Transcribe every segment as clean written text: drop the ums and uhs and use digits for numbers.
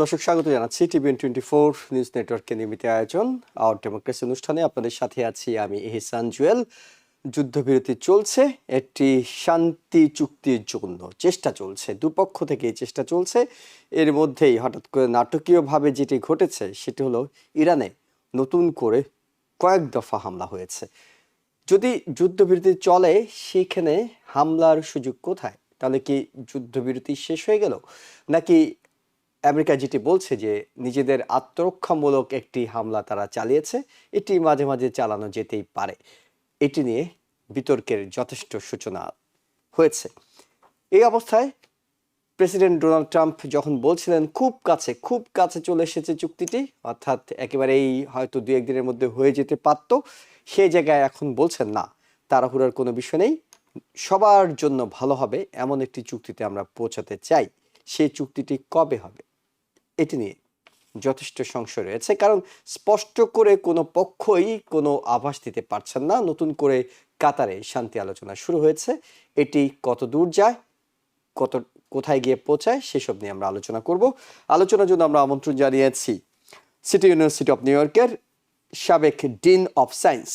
দর্শক স্বাগত জানাচ্ছি TVN24 নিউজ নেটওয়ার্কের নিয়মিত আয়োজন আওয়ার ডেমোক্রেসি অনুষ্ঠানে আপনাদের সাথে আছি আমি এহসান জুয়েল। যুদ্ধবিরতি চলছে, একটি শান্তি চুক্তির জন্য চেষ্টা চলছে, দুপক্ষ থেকে চেষ্টা চলছে। এর মধ্যেই হঠাৎ করে নাটকীয়ভাবে যেটি ঘটেছে সেটি হলো ইরানে নতুন করে কয়েক দফা হামলা হয়েছে। যদি যুদ্ধবিরতি চলে সেখানে হামলার সুযোগ কোথায়? তাহলে কি যুদ্ধবিরতি শেষ হয়ে গেল, নাকি আমেরিকা যেটি বলছে যে নিজেদের আত্মরক্ষামূলক একটি হামলা তারা চালিয়েছে, এটি মাঝে মাঝে চালানো যেতেই পারে? এটি নিয়ে বিতর্কের যথেষ্ট সূচনা হয়েছে। এই অবস্থায় প্রেসিডেন্ট ডোনাল্ড ট্রাম্প যখন বলছিলেন খুব কাছে চলে এসেছে চুক্তিটি, অর্থাৎ একেবারেই হয়তো দু একদিনের মধ্যে হয়ে যেতে পারত, সেই জায়গায় এখন বলছেন না, তাড়াহুড়ার কোনো বিষয় নেই, সবার জন্য ভালো হবে এমন একটি চুক্তিতে আমরা পৌঁছাতে চাই। সেই চুক্তিটি কবে হবে এটি নিয়ে যথেষ্ট সংশয় রয়েছে, কারণ স্পষ্ট করে কোনো পক্ষই কোনো আভাস দিতে পারছেন না। নতুন করে কাতারে শান্তি আলোচনা শুরু হয়েছে, এটি কত দূর যায়, কোথায় গিয়ে পৌঁছায়, সেসব নিয়ে আমরা আলোচনা করব। আলোচনার জন্য আমরা আমন্ত্রণ জানিয়েছি সিটি ইউনিভার্সিটি অফ নিউ ইয়র্কের সাবেক dean of science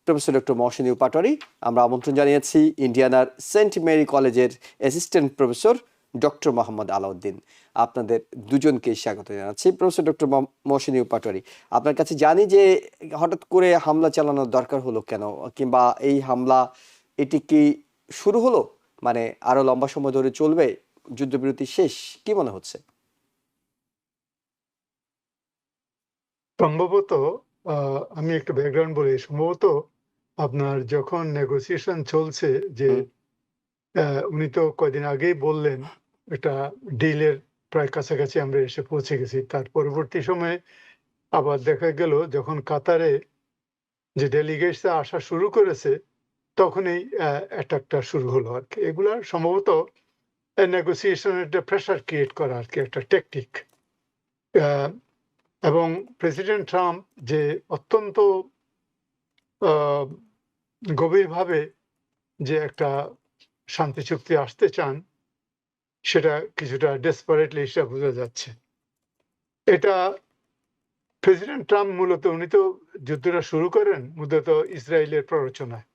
professor doctor Mohsini Patwari. আমরা আমন্ত্রণ জানিয়েছি ইন্ডিয়ানার সেন্ট মেরি কলেজের assistant professor doctor Mohammad Alauddin. আপনাদের দুজনকে স্বাগত জানাচ্ছি। প্রফেসর ডক্টর মহসিনী পাটোয়ারি, আপনার কাছে জানি যে হঠাৎ করে হামলা চালানোর দরকার হলো কেন, কিংবা এই হামলা এটি কি শুরু হলো, মানে আরো লম্বা সময় ধরে চলবে, যুদ্ধবিরতি শেষ, কি মনে হচ্ছে? সম্ভবত আমি একটু ব্যাকগ্রাউন্ড বলি। সম্ভবত আপনার যখন নেগোসিয়েশন চলছে যে উনি তো কয়দিন আগেই বললেন একটা ডিলের প্রায় কাছাকাছি আমরা এসে পৌঁছে গেছি। তার পরবর্তী সময়ে আবার দেখা গেল যখন কাতারে যে ডেলিগেটস আসা শুরু করেছে তখনই অ্যাটাকটা শুরু হলো আর কি। এগুলা সম্ভবত নেগোসিয়েশনের একটা প্রেশার ক্রিয়েট করা আর কি, একটা টেকনিক। এবং প্রেসিডেন্ট ট্রাম্প যে অত্যন্ত গভীরভাবে যে একটা শান্তি চুক্তি আসতে চান, সেটা কিছুটা ডেসপারেটলি সেটা বোঝা যাচ্ছে। এটা প্রেসিডেন্ট ট্রাম্প মূলত উনি তো যুদ্ধটা শুরু করেন মূলত ইসরায়েলের প্ররোচনায়।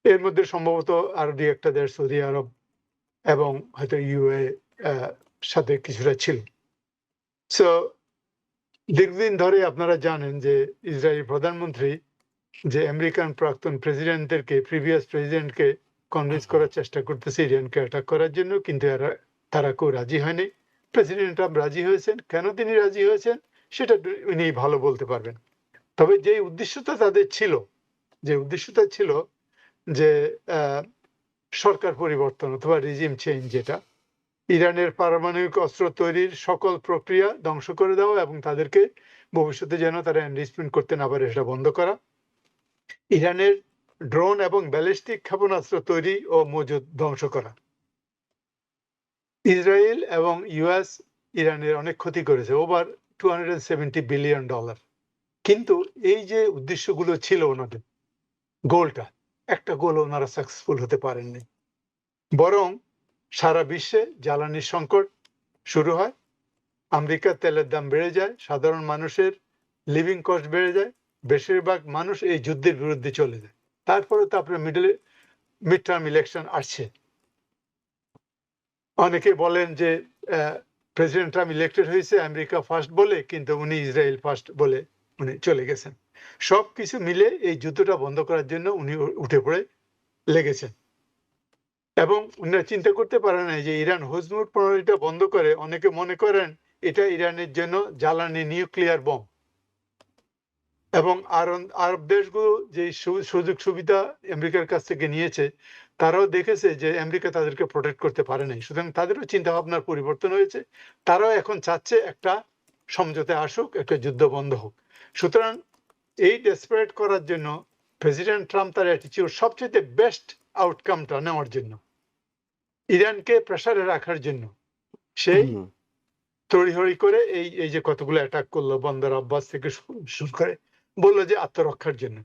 এর মধ্যে সম্ভবত আরো দুই একটা দেশ, সৌদি আরব এবং হয়তো ইউএ সাথে কিছুটা ছিল। সো দীর্ঘদিন ধরে আপনারা জানেন যে ইসরায়েলি প্রধানমন্ত্রী যে আমেরিকান প্রাক্তন প্রেসিডেন্টদেরকে, প্রিভিয়াস প্রেসিডেন্টকে কনভিন্স করার চেষ্টা করতেছে ইরানকে অ্যাটাক করার জন্য, কিন্তু তারা কেউ রাজি হয়নি। প্রেসিডেন্ট ট্রাম্প রাজি হয়েছেন। কেন তিনি রাজি হয়েছেন সেটা উনি ভালো বলতে পারবেন। তবে যে উদ্দেশ্যটা তাদের ছিল, যে উদ্দেশ্যটা ছিল যে সরকার পরিবর্তন অথবা রিজিম চেঞ্জ, যেটা ইরানের পারমাণবিক অস্ত্র তৈরির সকল প্রক্রিয়া ধ্বংস করে দেওয়া এবং তাদেরকে ভবিষ্যতে যেন তারা এনরিচমেন্ট করতে না পারে সেটা বন্ধ করা, ইরানের ড্রোন এবং ব্যালিস্টিক ক্ষেপণাস্ত্র তৈরি ও মজুদ ধ্বংস করা। ইসরায়েল এবং ইউএস ইরানের অনেক ক্ষতি করেছে, ওভার $270 বিলিয়ন। কিন্তু এই যে উদ্দেশ্যগুলো ছিল ওনাদের, গোলটা, একটা গোল ওনারা সাকসেসফুল হতে পারেননি। বরং সারা বিশ্বে জ্বালানির সংকট শুরু হয়, আমেরিকার তেলের দাম বেড়ে যায়, সাধারণ মানুষের লিভিং কস্ট বেড়ে যায়, বেশিরভাগ মানুষ এই যুদ্ধের বিরুদ্ধে চলে যায়। তারপরে তো আপনার মিড টার্ম ইলেকশন আসছে। অনেকে বলেন যে প্রেসিডেন্ট ট্রাম্প ইলেক্টেড হয়েছে আমেরিকা ফার্স্ট বলে, কিন্তু উনি ইসরায়েল ফার্স্ট বলে উনি চলে গেছেন। সব কিছু মিলে এই যুদ্ধটা বন্ধ করার জন্য উনি উঠে পড়ে লেগেছেন। এবং উনি চিন্তা করতে পারেন না যে ইরান হুজমুট প্রণালীটা বন্ধ করে, অনেকে মনে করেন এটা ইরানের জন্য জ্বালানি নিউক্লিয়ার বম। এবং আরব দেশগুলো যে সুযোগ সুবিধা আমেরিকার কাছ থেকে নিয়েছে, তারাও দেখেছে যে আমেরিকা তাদেরকে প্রোটেক্ট করতে পারে নাই, সুতরাং তাদেরও চিন্তা ভাবনার পরিবর্তন হয়েছে। তারাও এখন চাচ্ছে একটা সমঝোতে আসুক, একটা যুদ্ধ বন্ধ হোক। সুতরাং এই ডেসপারেট করার জন্য প্রেসিডেন্ট ট্রাম্প তার অ্যাটিটিউড সবচেয়ে বেস্ট আউটকামটা নেওয়ার জন্য, ইরানকে প্রেসারে রাখার জন্য, সেই তড়িহড়ি করে এই যে কতগুলো অ্যাটাক করলো, বন্দর আব্বাস থেকে শুরু করে, বললো যে আত্মরক্ষার জন্য।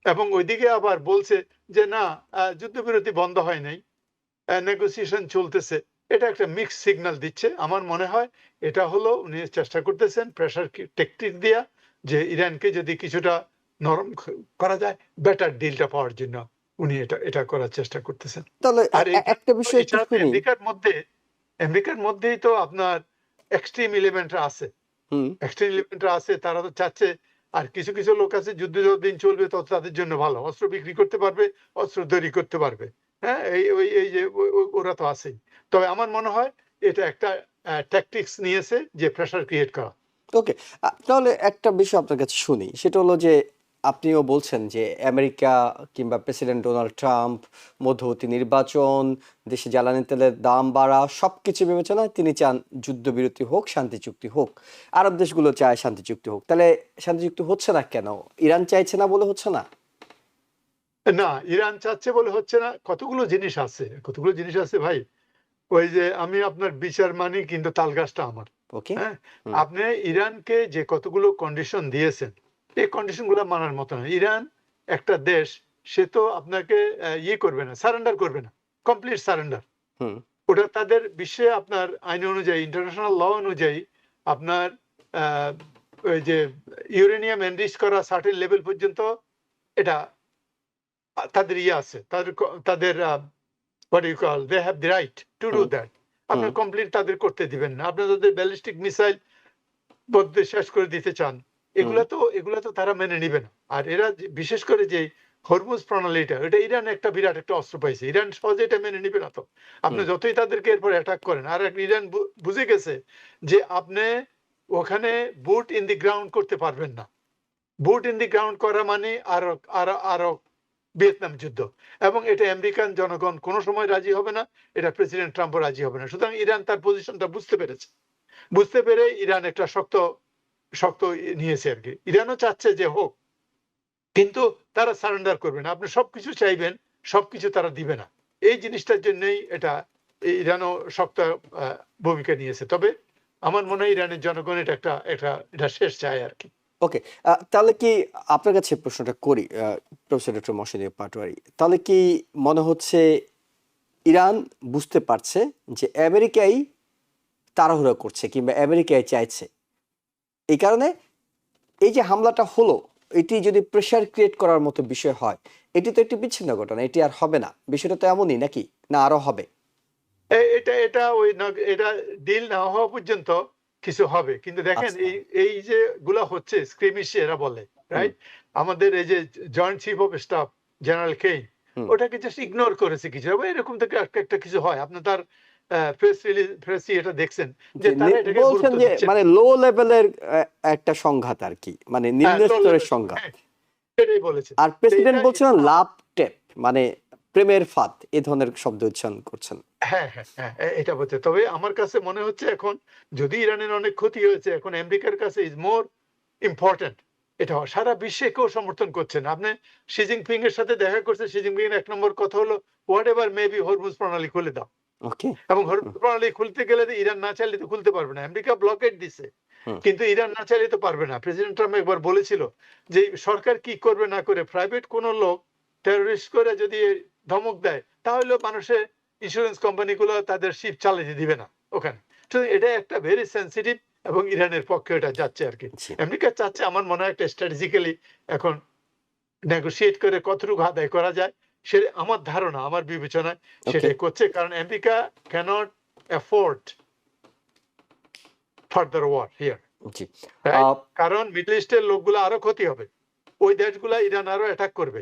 এবং ওইদিকে আবার বলছে যে না, যুদ্ধবিরতি বন্ধ হয় নাই, নেগোসিয়েশন চলতেছে, এটা একটা মিক্স সিগন্যাল দিচ্ছে। আমার মনে হয় এটা হলো উনি চেষ্টা করতেছেন প্রেশার টেকটিক দিয়া যে ইরানকে যদি কিছুটা নরম করা যায় বেটার ডিলটা পাওয়ার জন্য উনি এটা করার চেষ্টা করতেছেন। তাহলে আর এখানে একটা তো বিষয় একটু এছাড়া তো শুনি। আমেরিকার মধ্যেই তো আপনার এক্সট্রিম এলিমেন্টরা আছে। হুম। এক্সট্রিম এলিমেন্টরা আছে, তারা তো চাচ্ছে আর কিছু কিছু লোক আছে যুদ্ধ যতদিন চলবে তত তাদের জন্য ভালো, অস্ত্র বিক্রি করতে পারবে, অস্ত্র তৈরি করতে পারবে। হ্যাঁ, এই যে ওরা তো আছেই। তবে আমার মনে হয় এটা একটা ট্যাকটিক্স নিয়েছে যে প্রেশার ক্রিয়েট করা। ওকে। তাহলে একটা বিষয় আপনার কাছে শুনি, সেটা হলো যে আপনিও বলছেন যে আমেরিকা কিংবা প্রেসিডেন্ট ডোনাল্ড ট্রাম্প মধ্যবর্তী নির্বাচন, দেশে জ্বালানি তেলের দাম বাড়া সবকিছু বিবেচনায় তিনি চান যুদ্ধবিরতি হোক, শান্তি চুক্তি হোক। আরব দেশগুলো চায় শান্তি চুক্তি হোক। তাহলে শান্তি চুক্তি হচ্ছে না কেন? ইরান চাইছে না বলে হচ্ছে না? না, ইরান চাচ্ছে বলে হচ্ছে না। কতগুলো জিনিস আছে ভাই। ওই যে আমি আপনার বিচার মানি কিন্তু তাল গাছটা আমার। ওকে। হ্যাঁ? হুম। আপনি ইরানকে যে কতগুলো কন্ডিশন দিয়েছেন, এই কন্ডিশন গুলো মানার মতো না। ইরান একটা দেশ, সে তো আপনাকে ইয়ে করবে না, সারেন্ডার করবে না। Complete surrender. হুম। ওটা তাদের বিশ্বে আপনার আইন অনুযায়ী, ইন্টারন্যাশনাল ল অনুযায়ী আপনার আ ওই যে ইউরেনিয়াম এনরিচ করা সার্টেন লেভেল পর্যন্ত এটা তাদের ইয়ে আছে। তাদের what do you call, they have the right to do hmm. that. হুম। আপনার কমপ্লিট তাদের করতে দিবেন না। আপনি যদি ব্যালিস্টিক মিসাইল বলতে শেষ করে দিতে চান, হুম। এগুলা তো তারা মেনে নিবে না। আর এরা বিশেষ করে যে হরমুজ প্রণালীটা, এটা ইরান একটা বিরাট একটা অস্ত্র পাইছে। ইরান সহজে এটা মেনে নিবে না তো। আপনি হুম। যতই তাদেরকে এরপর অ্যাটাক করেন, আর ইরান বুঝে গেছে যে আপনি ওখানে বুট ইন দি গ্রাউন্ড করতে পারবেন না। বুট ইন দি গ্রাউন্ড করা মানে আরো ভিয়েতনাম যুদ্ধ। এবং এটা আমেরিকান জনগণ কোনো সময় রাজি হবে না। এটা প্রেসিডেন্ট ট্রাম্পও রাজি হবে না। সুতরাং ইরান তার পজিশনটা বুঝতে পেরেছে। বুঝতে পেরে ইরান একটা শক্ত নিয়েছে আরকি। ইরানও চাচ্ছে যে হোক। কিন্তু তারা সারেন্ডার করবে না। আপনি সবকিছু চাইবেন, সবকিছু তারা দিবে না। এই জিনিসটার জন্যই ইরানও শক্ত আ ভূমিকা নিয়েছে। তবে আমার মনে হয় ইরানের জনগণ এটা শেষ চায় আরকি। ওকে। তাহলে কি আপনার কাছে প্রশ্নটা করি, প্রফেসর ডক্টর মহসিন পাটোয়ারি। তাহলে কি মনে হচ্ছে ইরান বুঝতে পারছে যে আমেরিকাই তাড়াহুড়া করছে কিংবা আমেরিকাই চাইছে। এই কারণে এই যে হামলাটা হলো, এটি যদি প্রেশার ক্রিয়েট করার মতো বিষয় হয়, এটি তো একটি বিচ্ছিন্ন ঘটনা। এটি আর হবে না। বিষয়টা তো এমনই নাকি? না আরো হবে? এটা এটা ডিল না হওয়া পর্যন্ত কিছু হবে। কিন্তু দেখেন আচ্ছা। এই যে গুলা হচ্ছে স্ক্রিমিশ এরা বলে, হুম। রাইট? আমাদের এই যে joint chief of staff general Caine হুম। ওটাকে জাস্ট ইগনোর করেছে কিছু। এবং এরকম থেকে একটা কিছু হয়। আপনি তার প্রেস এটা দেখছেন যে যে তারা এটাকে বলছেন গুরুত্ব যে দিচ্ছে না। মানে লো লেভেলের একটা সংঘাত আরকি। মানে হ্যাঁ, নিম্ন লো স্তরের লেভেল, সংঘাত। হ্যাঁ, সেটাই বলেছে। আর তো প্রেসিডেন্ট বলছিলেন এটা লাভ টেপ, মানে প্রেমের ফাঁদ, এ ধরনের শব্দ উচ্চারণ করছেন। হ্যাঁ, এটা বলছে। তবে আমার কাছে মনে হচ্ছে এখন যদি ইরানের অনেক ক্ষতি হয়েছে, এখন আমেরিকার কাছে ইজ মোর ইম্পোর্টেন্ট। এটা সারা বিশ্বে কেউ সমর্থন করছে না। আপনি শি জিনপিং এর সাথে দেখা করছেন, শি জিনপিং এর ১ নম্বর কথা হলো what ever may be Hormuz প্রণালী খুলে দাও। ওকে। এবং হুম। হরমুজ প্রণালী খুলতে গেলে তো ইরান না চাইলে তো খুলতে পারবে না। আমেরিকা ব্লকেট দিছে। হুম। কিন্তু ইরান না চাইলে তো পারবে না। প্রেসিডেন্ট ট্রাম্প একবার বলেছিল যে সরকার কি করবে না করে প্রাইভেট কোন লোক টেররিস্ট করে যদি ধমক দেয় তাহলে মানুষের ইন্স্যুরেন্স কোম্পানিগুলো তাদের শিপ চালাতে দিবে না ওখানে। তো এটা একটা ভেরি সেনসিটিভ এবং ইরানের পক্ষে এটা যাচ্ছে আরকি। জি। আমেরিকা চাচ্ছে আমার মনে হয় একটা স্ট্র্যাটেজিক্যালি এখন নেগোশিয়েট করে কতটুকু আদায় করা যায় সে আমার ধারণা, আমার বিবেচনায় ওকে। সেটাই করছে। কারণ America can't afford further war here. জি। Uh right? কারণ মিডল ইস্টের লোকগুলো আরো ক্ষতি হবে। ওই দেশগুলা ইরান আরো অ্যাটাক করবে।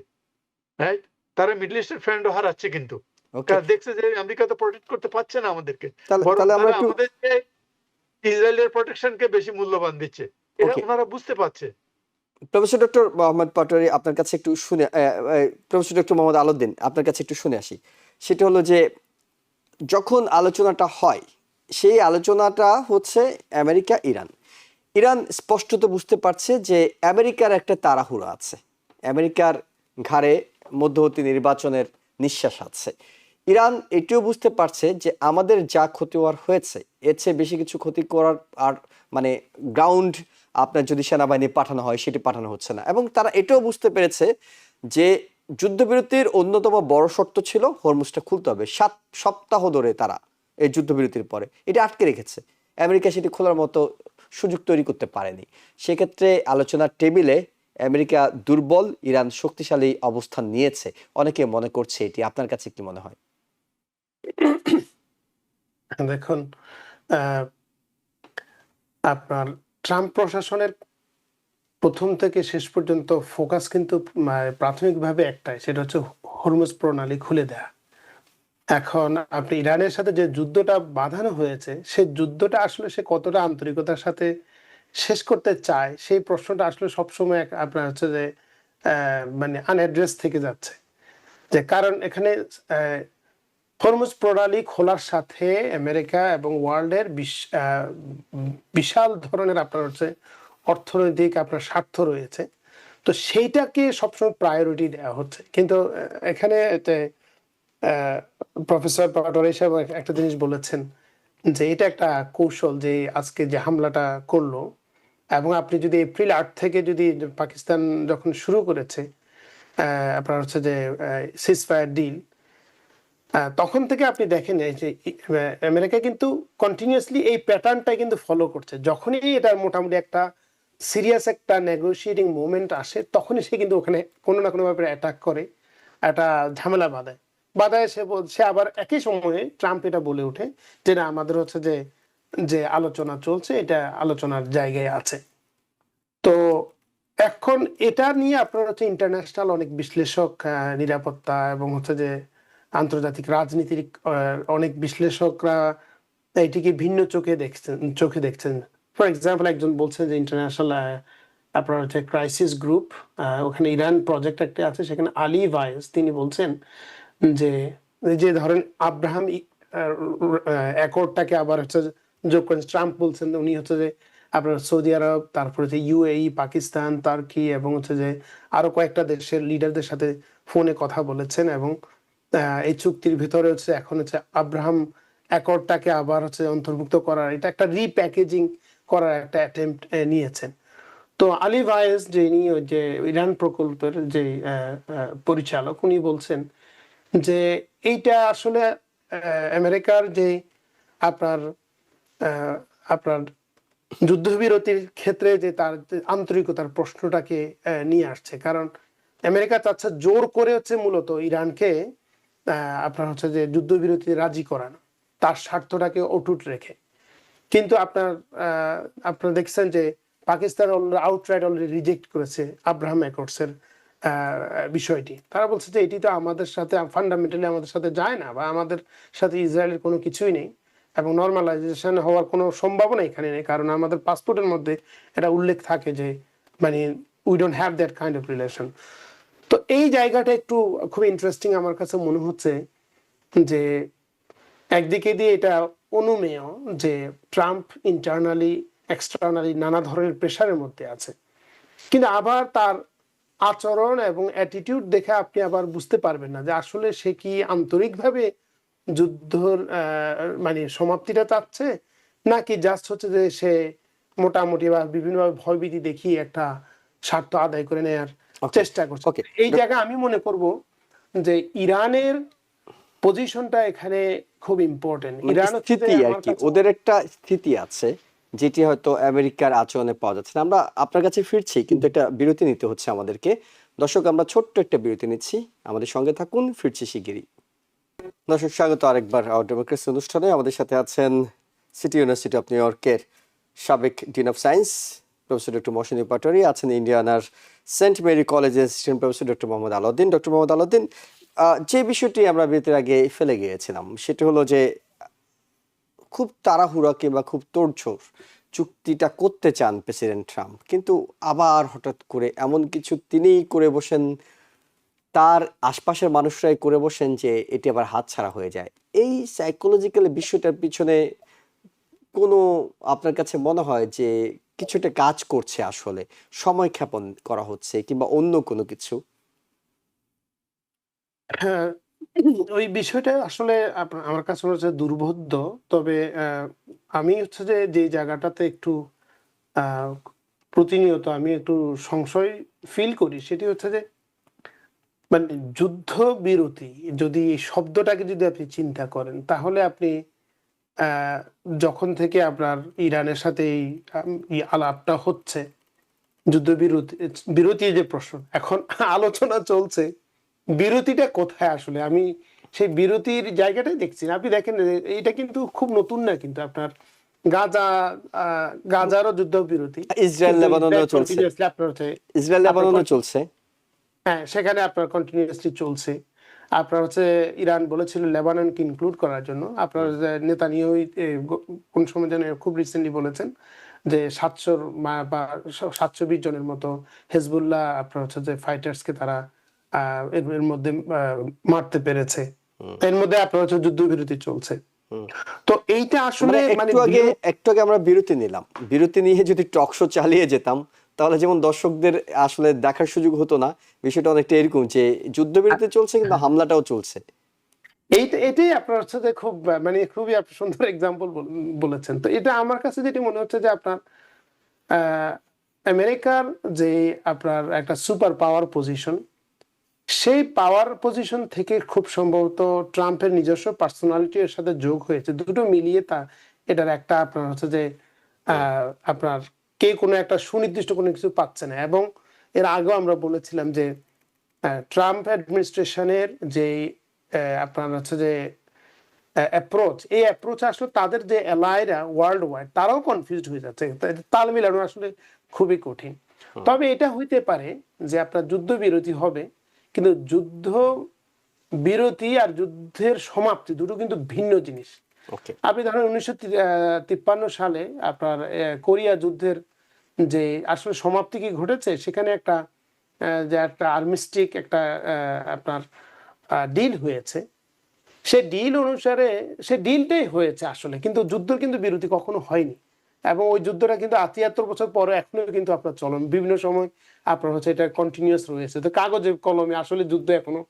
রাইট? তারা মিডল ইস্টের ফ্রেন্ডও হারাচ্ছে কিন্তু। ওকে। কারণ দেখছে যে আমেরিকা তো প্রটেক্ট করতে পারছে না আমাদেরকে। তাহলে বরং তাহলে আমরা তারা একটু আমাদের চেয়ে ইসরায়েলের প্রোটেকশন কে বেশি মূল্যবান দিচ্ছে। এটা ওকে। উনারা বুঝতে পারছে। প্রফেসর ডক্টর মোহাম্মদ পাটোয়ারি, আপনার কাছে একটু শুনে প্রফেসর ডক্টর মোহাম্মদ আলাউদ্দিন, আপনার কাছে একটু শুনে আসি। সেটা হলো যে যখন আলোচনাটা হয়, সেই আলোচনাটা হচ্ছে আমেরিকা ইরান। ইরান স্পষ্টত বুঝতে পারছে যে আমেরিকার একটা তাড়াহুড়ো আছে। আমেরিকার ঘাড়ে মধ্যবর্তী নির্বাচনের নিঃশ্বাস আছে। ইরান এটিও বুঝতে পারছে যে আমাদের যা ক্ষতি হওয়ার হয়েছে, এর চেয়ে বেশি কিছু ক্ষতি করার আর মানে গ্রাউন্ড আপনার যদি সেনাবাহিনী পাঠানো হয় সেটি পাঠানো হচ্ছে না। এবং তারা এটাও বুঝতে পেরেছে যে যুদ্ধবিরতির অন্যতম বড় শর্ত ছিল হরমুজটা খুলতে হবে। 7 সপ্তাহ ধরে তারা এই যুদ্ধবিরতির পরে, এটা আটকে রেখেছে। আমেরিকা সেটি খোলার মতো সুযোগ তৈরি করতে পারেনি। সেক্ষেত্রে আলোচনার টেবিলে আমেরিকা দুর্বল, ইরান শক্তিশালী অবস্থান নিয়েছে, অনেকে মনে করছে এটি। আপনার কাছে কি মনে হয়? দেখুন, আহ, আপনার ট্রাম্প প্রশাসনের প্রথম থেকে শেষ পর্যন্ত ফোকাস কিন্তু প্রাথমিকভাবে একটাই, সেটা হচ্ছে হরমুজ প্রণালী খুলে দেয়া। এখন আপনি ইরানের সাথে যে যুদ্ধটা বাঁধানো হয়েছে, সেই যুদ্ধটা আসলে সে কতটা আন্তরিকতার সাথে শেষ করতে চায়, সেই প্রশ্নটা আসলে সবসময় আপনার হচ্ছে যে মানে আনঅ্যাড্রেস থেকে যাচ্ছে। যে কারণ এখানে হরমুজ প্রণালী খোলার সাথে আমেরিকা এবং ওয়ার্ল্ডের বিশাল ধরনের আপনার হচ্ছে অর্থনৈতিক আপনার স্বার্থ রয়েছে। তো সেইটাকে সবসময় প্রায়োরিটি দেওয়া হচ্ছে। কিন্তু এখানে প্রফেসর পাটোয়ারি সাহেব একটা জিনিস বলেছেন যে এটা একটা কৌশল, যে আজকে যে হামলাটা করলো, এবং আপনি যদি এপ্রিল 8 থেকে যদি পাকিস্তান যখন শুরু করেছে আপনার হচ্ছে যে সিজফায়ার ডিল, তখন থেকে আপনি দেখেন যে আমেরিকা কিন্তু কন্টিনিউয়াসলি এই প্যাটার্নটাই কিন্তু ফলো করছে। যখনই এটার মোটামুটি একটা সিরিয়াস একটা নেগোশিয়েটিং মোমেন্ট আসে, তখনই সে কিন্তু ওখানে কোনো না কোনো ভাবে অ্যাটাক করে, একটা ঝামেলা বাধায় সে আবার একই সময়ে ট্রাম্প এটা বলে ওঠে যে না, আমাদের হচ্ছে যে যে আলোচনা চলছে, এটা আলোচনার জায়গায় আছে। তো এখন এটা নিয়ে আপনার হচ্ছে ইন্টারন্যাশনাল অনেক বিশ্লেষক, নিরাপত্তা এবং হচ্ছে যে আন্তর্জাতিক রাজনীতির অনেক বিশ্লেষকরা এটিকে ভিন্ন চোখে দেখছেন। ফর এক্সাম্পল, একজন বলছেন যে ইন্টারন্যাশনাল আপনার হচ্ছে ক্রাইসিস গ্রুপ, ওখানে ইরান প্রজেক্ট একটা আছে, সেখানে আলী ভাইস তিনি বলছেন যে যে ধরেন আব্রাহাম অ্যাকর্ডটাকে আবার হচ্ছে যোগ করেন। ট্রাম্প বলছেন উনি হচ্ছে যে আপনার সৌদি আরব, তারপরে হচ্ছে ইউএই, পাকিস্তান, তুর্কি এবং হচ্ছে যে আরো কয়েকটা দেশের লিডারদের সাথে ফোনে কথা বলেছেন, এবং এই চুক্তির ভিতরে হচ্ছে এখন হচ্ছে আব্রাহাম অ্যাকর্ডটাকে আবার হচ্ছে অন্তর্ভুক্ত করার, এটা একটা রিপ্যাকেজিং করার একটা অ্যাটেম্পট নিয়েছেন। তো আলী ভাইস, যিনি যে ইরান প্রকল্পের যে পরিচালক, উনি বলছেন যে এইটা আসলে আমেরিকার যে আপনার আপনার যুদ্ধবিরতির ক্ষেত্রে যে তার আন্তরিকতার প্রশ্নটাকে নিয়ে আসছে। কারণ আমেরিকা চাচ্ছে জোর করে হচ্ছে মূলত ইরানকে আপনার হচ্ছে যে যুদ্ধবিরতি রাজি করানো, তার স্বার্থটাকে অটুট রেখে। কিন্তু আপনারা দেখছেন যে পাকিস্তান আউটরাইট অলরেডি রিজেক্ট করেছে আব্রাহাম অ্যাকর্ডসের বিষয়টি। তারা বলছে যে এটি তো আমাদের সাথে ফান্ডামেন্টালি আমাদের সাথে যায় না, বা আমাদের সাথে ইসরায়েলের কোনো কিছুই নেই, এবং নর্মালাইজেশন হওয়ার কোনো সম্ভাবনা এখানে নেই, কারণ আমাদের পাসপোর্টের মধ্যে এটা উল্লেখ থাকে যে মানে we don't have that kind of relation. তো এই জায়গাটা একটু খুব ইন্টারেস্টিং আমার কাছে মনে হচ্ছে, যে একদিকে দিয়ে এটা অনুমেয় যে ট্রাম্প ইন্টারনালি এক্সটার্নালি নানা ধরনের প্রেশারের মধ্যে আছে, কিন্তু আবার তার আচরণ এবং অ্যাটিটিউড দেখে আপনি আবার বুঝতে পারবেন না যে আসলে সে কি আন্তরিকভাবে যুদ্ধর মানে সমাপ্তিটা চাচ্ছে, নাকি জাস্ট হচ্ছে যে সে মোটামুটি বা বিভিন্নভাবে ভয়ভীতি দেখিয়ে একটা স্বার্থ আদায় করে নেওয়ার চেষ্টা করছে। এই জায়গায় আমি মনে করব যে ইরানের পজিশনটা এখানে খুব ইম্পর্টেন্ট। ইরান স্থিতি আর কি, ওদের একটা স্থিতি আছে যেটি হয়তো আমেরিকার আচরণে পাওয়া যাচ্ছে না। আমরা আপনার কাছে ফিরছি, কিন্তু একটা বিরতি নিতে হচ্ছে আমাদেরকে। দর্শক, আমরা ছোট্ট একটা বিরতি নিচ্ছি, আমাদের সঙ্গে থাকুন, ফিরছি শিগগিরই। দর্শক, স্বাগত আরেকবার আওয়ার ডেমোক্রেসি অনুষ্ঠানে। আমাদের সাথে আছেন সিটি ইউনিভার্সিটি অফ নিউ ইয়র্কের সাবেক dean of science professor doctor Mohsin Patwari, আছেন ইন্ডিয়ানার সেন্ট মেরি কলেজের assistant professor doctor Mohammad Alauddin. Doctor Mohammad Alauddin, যে বিষয়টি আমরা বিরতির আগে ফেলে গিয়েছিলাম সেটা হলো যে খুব তাড়াহুড়া কিংবা খুব তোড়জোড় চুক্তিটা করতে চান প্রেসিডেন্ট ট্রাম্প, কিন্তু আবার হঠাৎ করে এমন কিছু তিনিই করে বসেন, তার আশপাশের মানুষরাই করে বসেন যে এটি আবার হাতছাড়া হয়ে যায়। এই সাইকোলজিক্যাল বিষয়টার পিছনে কোনো আপনার কাছে মনে হয় যে কিছুটা কাজ করছে, আসলে সময় ক্ষেপণ করা হচ্ছে কিংবা অন্য কোনো কিছু? হ্যাঁ, ওই বিষয়টা আসলে আমার কাছে মনে হচ্ছে দুর্বোধ্য। তবে আমি হচ্ছে যে জায়গাটাতে একটু প্রতিনিয়ত আমি একটু সংশয় ফিল করি, সেটি হচ্ছে যে মানে যুদ্ধ বিরতি, যদি এই শব্দটাকে যদি আপনি চিন্তা করেন, তাহলে আপনি আহ, যখন থেকে আপনার ইরানের সাথে এই আলাপটা হচ্ছে, যুদ্ধবিরতি বিরতির যে প্রশ্ন এখন আলোচনা চলছে, বিরতিটা কোথায় আসলে? আমি সেই বিরতির জায়গাটাই দেখছি না। আপনি দেখেন এটা কিন্তু খুব নতুন না, কিন্তু আপনার গাজা গাজারও যুদ্ধবিরতি, ইসরায়েল কিন্তু লেবাননেও ইসরায়েল চলছে, continuously আপনার হচ্ছে ইসরায়েল আপনার লেবাননও চলছে। হ্যাঁ, সেখানে আপনার কন্টিনিউয়াসলি চলছে। আপনার হচ্ছে ইরান বলেছিল লেবাননকে ইনক্লুড করার জন্য। আপনার যে নেতানিয়াহু কোন সময় যেন খুব রিসেন্টলি বলেছেন যে 700 বা 720 জনের মতো হেজবুল্লাহ আপনার হচ্ছে যে ফাইটার্সকে তারা এর মধ্যে মারতে পেরেছে। এর মধ্যে আপনার হচ্ছে যুদ্ধবিরতি চলছে। তো এইটা আসলে মানে একটু আগে আমরা বিরতি নিলাম, বিরতি নিয়ে যদি টক শো চালিয়ে যেতাম তাহলে যেমন দর্শকদের আসলে দেখার সুযোগ হতো না। বিষয়টা অনেকটা এরকম যে যুদ্ধবিরতি চলছে কিন্তু হামলাটাও চলছে। এটাই আপনার হচ্ছে যে খুব মানে খুবই আপনি সুন্দর এক্সাম্পল বলেছেন। তো এটা আমার কাছে যেটি মনে হচ্ছে যে আপনার আহ, আমেরিকার যে আপনার একটা সুপার পাওয়ার পজিশন, সেই পাওয়ার পজিশন থেকে খুব সম্ভবত ট্রাম্পের নিজস্ব পার্সোনালিটি এর সাথে যোগ হয়েছে, দুটো মিলিয়ে তা এটার একটা আপনার হচ্ছে যে আপনার কে কোনো একটা সুনির্দিষ্ট কোনো কিছু পাচ্ছে না। এবং এর আগেও আমরা বলেছিলাম যে ট্রাম্প অ্যাডমিনিস্ট্রেশনের যে আপনার হচ্ছে যে অ্যাপ্রোচ, এই অ্যাপ্রোচ আসলে তাদের যে অ্যালাইরা ওয়ার্ল্ড ওয়াইড তারাও কনফিউজড হয়ে যাচ্ছে, তাল মিলানো আসলে খুবই কঠিন। তবে এটা হইতে পারে যে আপনার যুদ্ধবিরতি হবে, কিন্তু যুদ্ধ বিরতি আর যুদ্ধের সমাপ্তি দুটো কিন্তু ভিন্ন জিনিস। ওকে, আপনি ধরেন 1953 সালে আপনার কোরিয়া যুদ্ধের যে আসলে সমাপ্তি কি ঘটেছে, সেখানে একটা যে একটা আর্মিস্টিক একটা আপনার ডিল হয়েছে, সে ডিল অনুসারে সে ডিলটাই হয়েছে আসলে, কিন্তু যুদ্ধের কিন্তু বিরতি কখনো হয়নি। এবং ওই যুদ্ধটা কিন্তু 73 বছর পরে এখনো কিন্তু আপনার চলমান, বিভিন্ন সময় আপনার হচ্ছে এটা কন্টিনিউয়াস রয়েছে। তো কাগজে কলমে আসলে যুদ্ধ এখনো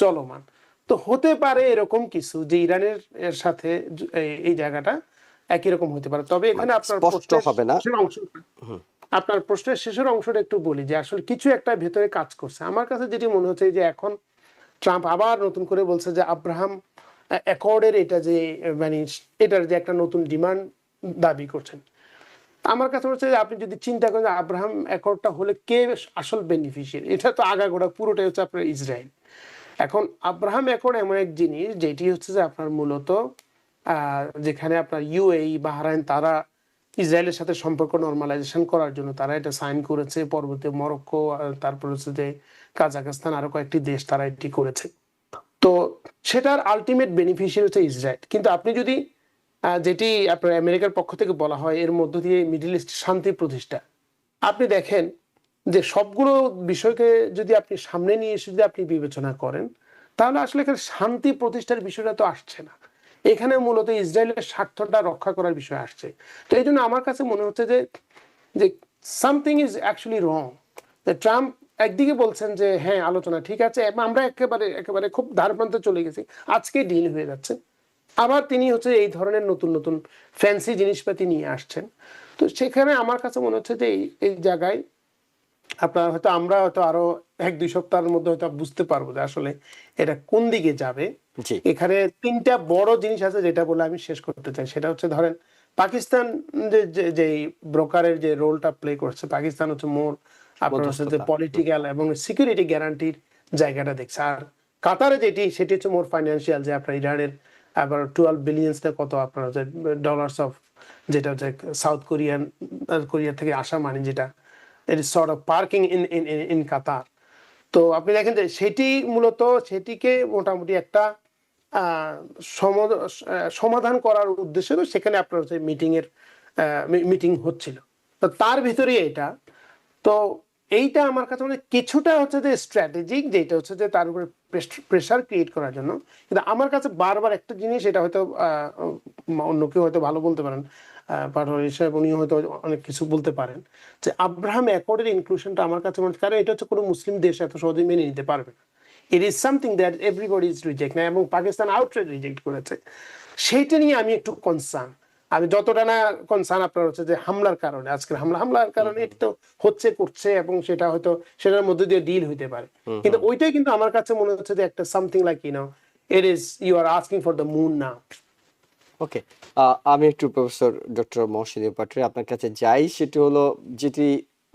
চলমান। তো হতে পারে এরকম কিছু যে ইরানের এর সাথে এই জায়গাটা একই রকম হতে পারে। তবে এখানে আপনার স্পষ্ট হবে না। আপনার প্রশ্নের শেষের অংশটা একটু বলি যে আসলে কিছু একটা ভেতরে কাজ করছে। আমার কাছে যেটি মনে হচ্ছে যে এখন ট্রাম্প আবার নতুন করে বলছে যে আব্রাহাম অ্যাকর্ডের এটা যে মানে এটার যে একটা নতুন ডিমান্ড দাবি করছেন। আমার কাছে হচ্ছে যে আপনি যদি চিন্তা করেন আব্রাহাম অ্যাকর্ডটা হলে কে আসল বেনিফিশিয়ারি, এটা তো আগাগোড়া পুরোটাই হচ্ছে আপনার ইসরায়েল। এখন আব্রাহাম অ্যাকর্ড এমন এক জিনিস যেটি হচ্ছে যে আপনার মূলত যেখানে আপনার ইউএই বাহরাইন তারা ইসরায়েলের সাথে সম্পর্ক নরমালাইজেশন করার জন্য তারা এটা সাইন করেছে, পরবর্তী মরক্কো, তারপর হচ্ছে যে কাজাখস্তান, আরো কয়েকটি দেশ তারা এটি করেছে। তো সেটার আলটিমেট বেনিফিশিয়ারি হচ্ছে ইসরায়েল। কিন্তু আপনি যদি যেটি আপনার আমেরিকার পক্ষ থেকে বলা হয় এর মধ্য দিয়ে মিডল ইস্ট শান্তি প্রতিষ্ঠা, আপনি দেখেন যে সবগুলো বিষয়কে যদি আপনি সামনে নিয়ে এসে যদি আপনি বিবেচনা করেন, তাহলে আসলে এখানে শান্তি প্রতিষ্ঠার বিষয়টা তো আসছে না, এখানে মূলত ইসরায়েলের স্বার্থটা রক্ষা করার বিষয় আসছে। তো এই জন্য আমার কাছে মনে হচ্ছে যে যে something is actually wrong. Trump একদিকে বলছেন যে হ্যাঁ আলোচনা ঠিক আছে, আমরা একেবারে একেবারে খুব ধারপ্রান্তে চলে গেছি, আজকে ডিল হয়ে যাচ্ছে। আবার তিনি হচ্ছে এই ধরনের নতুন নতুন ফ্যান্সি জিনিসপাতি নিয়ে আসছেন। তো সেখানে আমার কাছে মনে হচ্ছে যে এই জায়গায় আপনার হয়তো আমরা হয়তো আরো 1-2 সপ্তাহের মধ্যে হয়তো বুঝতে পারবো যে আসলে এটা কোন দিকে যাবে। জি, এখানে তিনটা বড় জিনিস আছে যেটা বলে আমি শেষ করতে চাই। সেটা হচ্ছে ধরেন পাকিস্তান যে ব্রোকারের যে রোলটা প্লে করছে, পাকিস্তান হচ্ছে মোর আপনার হচ্ছে যে মধ্যস্থতা। পলিটিক্যাল এবং সিকিউরিটি গ্যারান্টির জায়গাটা দেখছে। আর কাতারে সেটি হচ্ছে মোর ফাইন্যান্সিয়াল, যে আপনার ইরানের আবার 12 বিলিয়নসটা কত আপনার হচ্ছে ডলার্স অফ, যেটা হচ্ছে সাউথ কোরিয়া থেকে আসা মানি, যেটা it is sort of parking in কাতার। তো আপনি দেখেন যে সেটি মূলত সেটিকে মোটামুটি একটা সমাধান করার উদ্দেশ্যে তো সেখানে আপনার হচ্ছে মিটিং হচ্ছিল। তো তার ভিতরে এটা, তো এইটা আমার কাছে মানে কিছুটা হচ্ছে যে স্ট্র্যাটেজিক, যেটা হচ্ছে যে তার উপরে প্রেশার ক্রিয়েট করার জন্য। কিন্তু আমার কাছে বারবার একটা জিনিস, এটা হয়তো অন্য কেউ হয়তো ভালো বলতে পারেন, পাঠক হিসেবে উনি হয়তো অনেক কিছু বলতে পারেন, যে আব্রাহাম অ্যাকর্ডের ইনক্লুশনটা আমার কাছে মনে হয়, কারণ এটা হচ্ছে কোনো মুসলিম দেশ এত সহজে মেনে নিতে পারবে না। It is something that everybody is reject না, এবং পাকিস্তান আউটরাইট রিজেক্ট করেছে। সেইটা নিয়ে আমি একটু কনসার্ন। আমি যতটা না কনসার্ন আপনার হচ্ছে যে হামলার কারণে, আজকের হামলার কারণে এটা তো করছে এবং সেটা হয়তো সেটার মধ্যে দিয়ে ডিল হইতে পারে, কিন্তু ওইটাই কিন্তু আমার কাছে মনে হচ্ছে যে একটা something like it is you are asking for the moon now. Okay, আমি একটু প্রফেসর ডক্টর মহসিন পাটোয়ারি আপনার কাছে যাই। সেটি হলো যেটি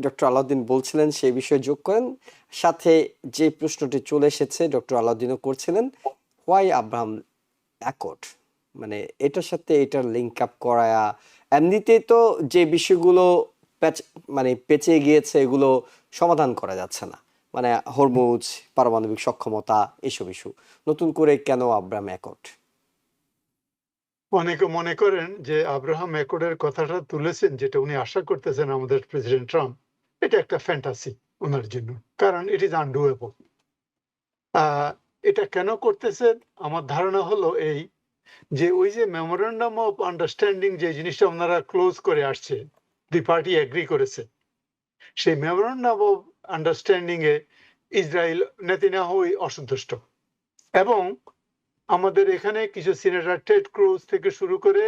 ডক্টর আলাউদ্দিন বলছিলেন সেই বিষয়ে যোগ করেন, সাথে যে প্রশ্নটি চলে এসেছে ডক্টর আলাউদ্দিনও করছিলেন, হোয়াই আব্রাহাম অ্যাকর্ড, মানে এটার সাথে এটার লিঙ্ক আপ করায়া, এমনিতেই তো যে বিষয়গুলো মানে পেঁচে গিয়েছে এগুলো সমাধান করা যাচ্ছে না, মানে হরমুজ, পারমাণবিক সক্ষমতা, এসব ইস্যু, নতুন করে কেন আব্রাহাম অ্যাকর্ড? অনেকে মনে করেন যে আব্রাহাম অ্যাকর্ডের কথাটা তুলেছেন, যেটা উনি আশা করতেছেন আমাদের প্রেসিডেন্ট ট্রাম্প, এটা একটা ফ্যান্টাসি ওনার জন্য, কারণ ইট ইজ আনডুয়েবল। এটা কেন করতেছেন? আমার ধারণা হলো এই, যে ওই যে মেমোরেন্ডাম অফ আন্ডারস্ট্যান্ডিং যে জিনিসটা ওনারা ক্লোজ করে আসছে, দুই পার্টি এগ্রি করেছে, সেই memorandum of understanding A Israel Netanyahu অসন্তুষ্ট। এবং আমাদের এখানে কিছু সিনেটর টেড ক্রুজ থেকে শুরু করে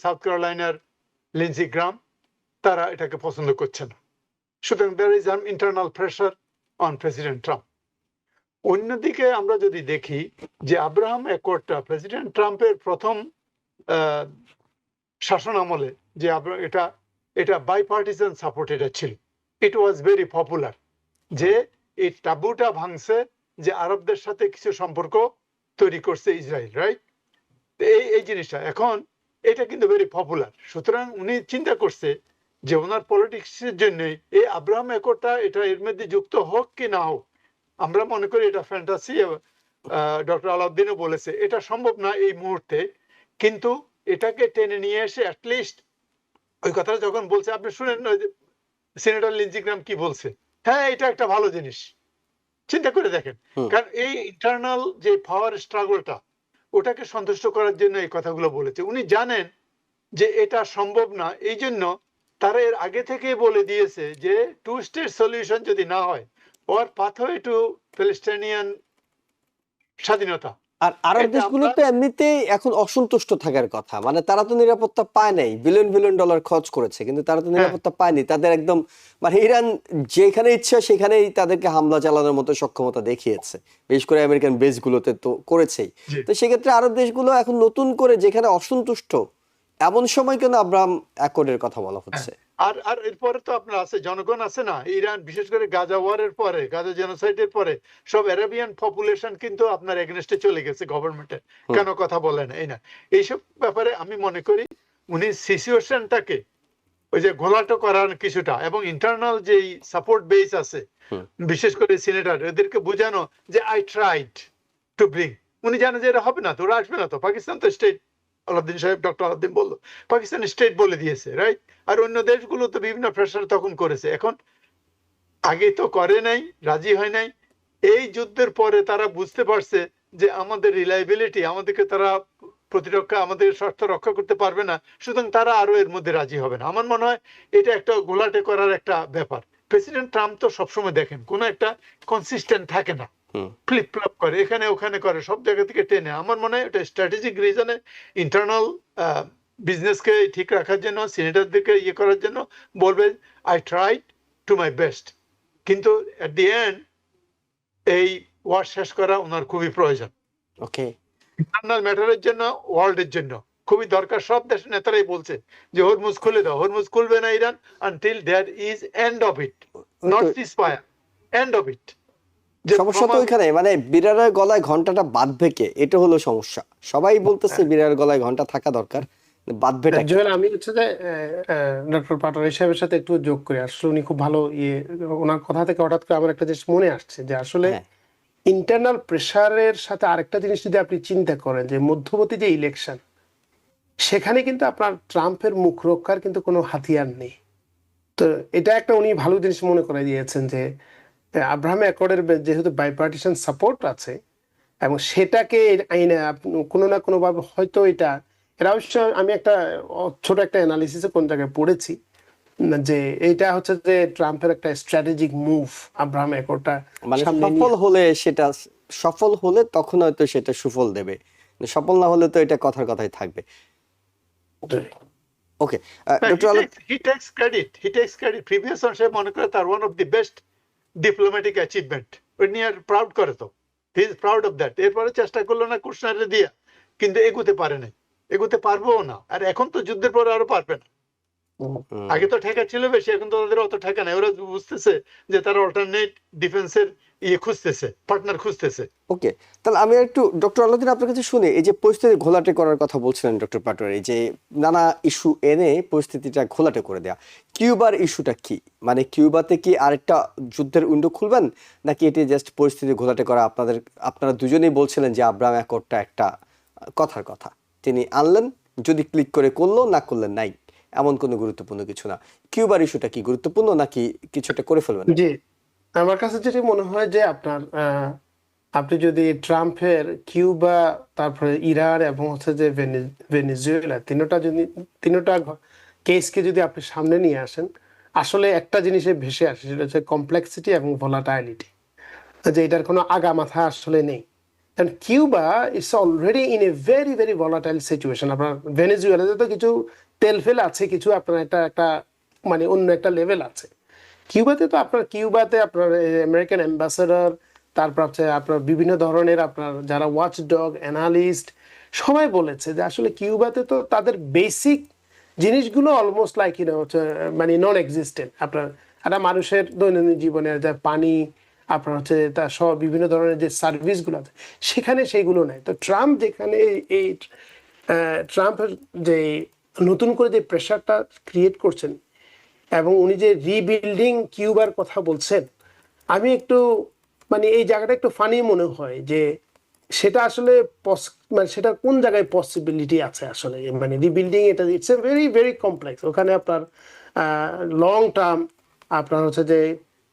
সাউথ ক্যারোলাইনার লিন্ডসি গ্রাম, তারা এটাকে পছন্দ করছে না। সুতরাং there is an internal pressure on president Trump. অন্যদিকে আমরা যদি দেখি যে আব্রাহাম অ্যাকর্ডটা প্রেসিডেন্ট ট্রাম্পের প্রথম শাসন আমলে, যে এটা বাইপার্টিসান সাপোর্ট এটা ছিল, ইট ওয়াজ ভেরি পপুলার, যে এই টাবুটা ভাঙছে, যে আরবদের সাথে কিছু সম্পর্ক তৈরি করছে ইসরায়েল, রাইট? এই জিনিসটা এখন এটা কিন্তু ভেরি পপুলার। সুতরাং উনি চিন্তা করছে যে ওনার পলিটিক্সের জন্য এই আব্রাহাম অ্যাকর্ডটা এটা এর মধ্যে যুক্ত হোক কি না হোক, আমরা মনে করি এটা ফ্যান্টাসি। ডক্টর আলাউদ্দিনও বলেছে এটা সম্ভব না এই মুহূর্তে, কিন্তু এটাকে টেনে নিয়ে এসে অ্যাটলিস্ট ওই কথাটা যখন বলছে, আপনি শুনেন সিনেটর লিন্ডসি গ্রাহাম কি বলছে, হ্যাঁ এটা একটা ভালো জিনিস, চিন্তা করে দেখেন। কারণ এই ইন্টারনাল যে পাওয়ার স্ট্রাগলটা, ওটাকে সন্তুষ্ট করার জন্য এই কথাগুলো বলেছে। উনি জানেন যে এটা সম্ভব না, এই জন্য তারা এর আগে থেকে বলে দিয়েছে যে টু স্টেট সলিউশন যদি না হয়, ওর পাথওয়ে টু প্যালেস্টাইনিয়ান স্বাধীনতা। আর আরব দেশগুলো তো এমনিতেই এখন অসন্তুষ্ট থাকার কথা, মানে তারা তো নিরাপত্তা পায় নাই, বিলিয়ন বিলিয়ন ডলার খরচ করেছে, কিন্তু তারা তো নিরাপত্তা পায়নি। তাদের একদম মানে ইরান যেখানে ইচ্ছা সেখানেই তাদেরকে হামলা চালানোর মতো সক্ষমতা দেখিয়েছে, বিশেষ করে আমেরিকান বেসগুলোতে তো করেছেই। তো সেক্ষেত্রে আরব দেশগুলো এখন নতুন করে যেখানে অসন্তুষ্ট, এমন সময় কেন আব্রাহাম অ্যাকর্ডের কথা বলা হচ্ছে? আর এরপরে তো আপনার আছে জনগণ আছে না, ইরান বিশেষ করে গাজা ওয়ারের পরে, গাজা জেনোসাইডের পরে সব আরাবিয়ান পপুলেশন কিন্তু আপনার এগেনস্টে চলে গেছে গভর্নমেন্টের, কেন কথা বলে না এই না। এইসব ব্যাপারে আমি মনে করি উনি সিচুয়েশনটাকে ওই যে ঘোলাটো করার কিছুটা, এবং ইন্টারনাল যেই সাপোর্ট বেস আছে বিশেষ করে সিনেটর, এদেরকে বোঝানো যে আই ট্রাইড টু ব্রিং, উনি জানে যে এটা হবে না তো, ওরা আসবে না তো, পাকিস্তান তো স্টেট, আলাউদ্দিন সাহেব, ডক্টর আলাউদ্দিন বললো পাকিস্তান স্টেট বলে দিয়েছে, রাইট? আর অন্য দেশগুলো তো বিভিন্ন প্রেশার তখন করেছে, এখন আগে তো করে নাই, রাজি হয় নাই। এই যুদ্ধের পরে তারা বুঝতে পারছে যে আমাদের রিলায়েবিলিটি, আমাদেরকে তারা প্রতিরক্ষা, আমাদের স্বার্থ রক্ষা করতে পারবে না, সুতরাং তারা আরো এর মধ্যে রাজি হবে না। আমার মনে হয় এটা একটা গোলাটে করার একটা ব্যাপার। প্রেসিডেন্ট ট্রাম্প তো সবসময় দেখেন কোন একটা কনসিস্টেন্ট থাকে না, ফ্লিপ ফ্লপ করে, এখানে ওখানে করে, সব জায়গা থেকে টেনে। আমার মনে হয় এটা স্ট্র্যাটেজিক রিজনে, ইন্টারনাল বিজনেসকে ঠিক রাখার জন্য, সিনেটরদেরকে ইয়ে করার জন্য বলবে I tried to my best, কিন্তু এট দি এন্ড এই ওয়ার শেষ করা ওনার খুবই প্রয়োজন। ওকে, ইন্টারনাল ম্যাটারের জন্য, ওয়ার্ল্ডের জন্য খুবই দরকার। সব দেশের নেতারাই বলছে যে হরমুজ খুলে দাও, হরমুজ খুলবে না Iran until there is end of it, not ceasefire, end of it. সমস্যা তো ওইখানে, মানে বিড়ালের গলায় ঘন্টাটা বাঁধবে কে, এটা হলো সমস্যা। সবাই বলতেছে বিড়ালের গলায় ঘন্টা থাকা দরকার, বাঁধবেটা কে? জুয়েল, আমি হচ্ছে যে ডক্টর পাটোয়ারি সাহেবের সাথে একটু যোগ করি। আসলে উনি খুব ভালো ওনার কথা থেকে হঠাৎ করে আমার একটা জিনিস মনে আসছে, যে আসলে ইন্টারনাল প্রেসারের সাথে আরেকটা জিনিস যদি আপনি চিন্তা করেন, যে মধ্যবর্তী যে ইলেকশন, সেখানে কিন্তু আপনার ট্রাম্পের মুখ রক্ষার কিন্তু কোনো হাতিয়ার নেই। তো এটা একটা উনি ভালো জিনিস মনে করে দিয়েছেন, যে আব্রাহাম অ্যাকর্ডের যেহেতু বাইপার্টিসান সাপোর্ট আছে, এবং সেটাকে আইনে কোনো না কোনো ভাবে হয়তো এটা অবশ্য আমি একটা ছোট একটা অ্যানালিসিসে কোন জায়গায় পড়েছি, যে এটা হচ্ছে যে ট্রাম্পের একটা স্ট্র্যাটেজিক মুভ আব্রাহাম অ্যাকর্ডটা মানে সফল হলে, সেটা সফল হলে তখন হয়তো সেটা সুফল দেবে, সফল না হলে তো এটা কথার কথাই থাকবে। ওকে, he takes credit প্রিভিয়াস সে মনে করে তার one of the best diplomatic achievement, ওই নিয়ে প্রাউড করে, তো he is proud of that. এরপরে চেষ্টা করলো না কুশনারে দিয়া, কিন্তু এগুতে পারে না। এগোতে পারবো না, আর এখন তো যুদ্ধের পর আরো পারবে না। হুম। আগে তো ঠেকা ছিল বেশি, এখন তো তাদের অত ঠেকা নাই, ওরা বুঝতেছে যে তারা অল্টারনেট ডিফেন্সের খুঁজতেছে, পার্টনার খুঁজতেছে। ওকে, তাহলে আমি একটু ডক্টর আলাউদ্দিন আপনার কাছে শুনি, এই যে পরিস্থিতি ঘোলাটে করার কথা বলছিলেন ডক্টর পাটোয়ারি, যে নানা ইস্যু এনে পরিস্থিতিটা ঘোলাটে করে দেয়া, কিউবার ইস্যুটা কি? মানে কিউবাতে কি আরেকটা যুদ্ধের উইন্ডো খুলবেন, নাকি এটি জাস্ট পরিস্থিতি ঘোলাটে করা? আপনারা দুজনেই বলছিলেন যে আব্রাহাম অ্যাকর্ডটা একটা কথার কথা, তিনি আনলেন, যদি ক্লিক করে করলো, না করলেন নাই, এমন কোনো গুরুত্বপূর্ণ কিছু না। কিউবার ইস্যুটা কি গুরুত্বপূর্ণ, নাকি কিছুটা করে ফেলবেন? জি, আমার কাছে যেটি মনে হয় যে আপনার আপনি যদি ট্রাম্পের কিউবা, তারপরে ইরান এবং হচ্ছে যে ভেনেজুয়েলা, তিনটা কেসকে যদি আপনি সামনে নিয়ে আসেন, আসলে একটা জিনিসে ভেসে আসে, সেটা হচ্ছে কমপ্লেক্সিটি এবং ভোলাটাইলিটি, যে এটার কোনো আগা মাথা আসলে নেই। কারণ Cuba it's already in a very very volatile situation. আপনার ভেনেজুয়েলাতে তো কিছু তেল ফেল আছে, কিছু আপনার একটা একটা মানে অন্য একটা লেভেল আছে। কিউবাতে আপনার আমেরিকান অ্যাম্বাসেডর, তারপর হচ্ছে আপনার বিভিন্ন ধরনের আপনার যারা ওয়াচডগ অ্যানালিস্ট, সবাই বলেছে যে আসলে কিউবাতে তো তাদের বেসিক জিনিসগুলো অলমোস্ট লাইক হচ্ছে মানে নন এক্সিস্টেন্ট। আপনার একটা মানুষের দৈনন্দিন জীবনের যা পানি, আপনার হচ্ছে তার সব বিভিন্ন ধরনের যে সার্ভিসগুলো আছে, সেখানে সেইগুলো নেই। তো ট্রাম্প যেখানে এই ট্রাম্পের যে নতুন করে যে প্রেশারটা ক্রিয়েট করছেন, এবং উনি যে রিবিল্ডিং কিউবার কথা বলছেন, আমি একটু মানে এই জায়গাটা একটু ফানি মনে হয় যে সেটা আসলে মানে সেটা কোন জায়গায় পসিবিলিটি আছে আসলে, মানে রিবিল্ডিং, এটা it's a very very complex. ওখানে আপনার লং টার্ম আপনার হচ্ছে যে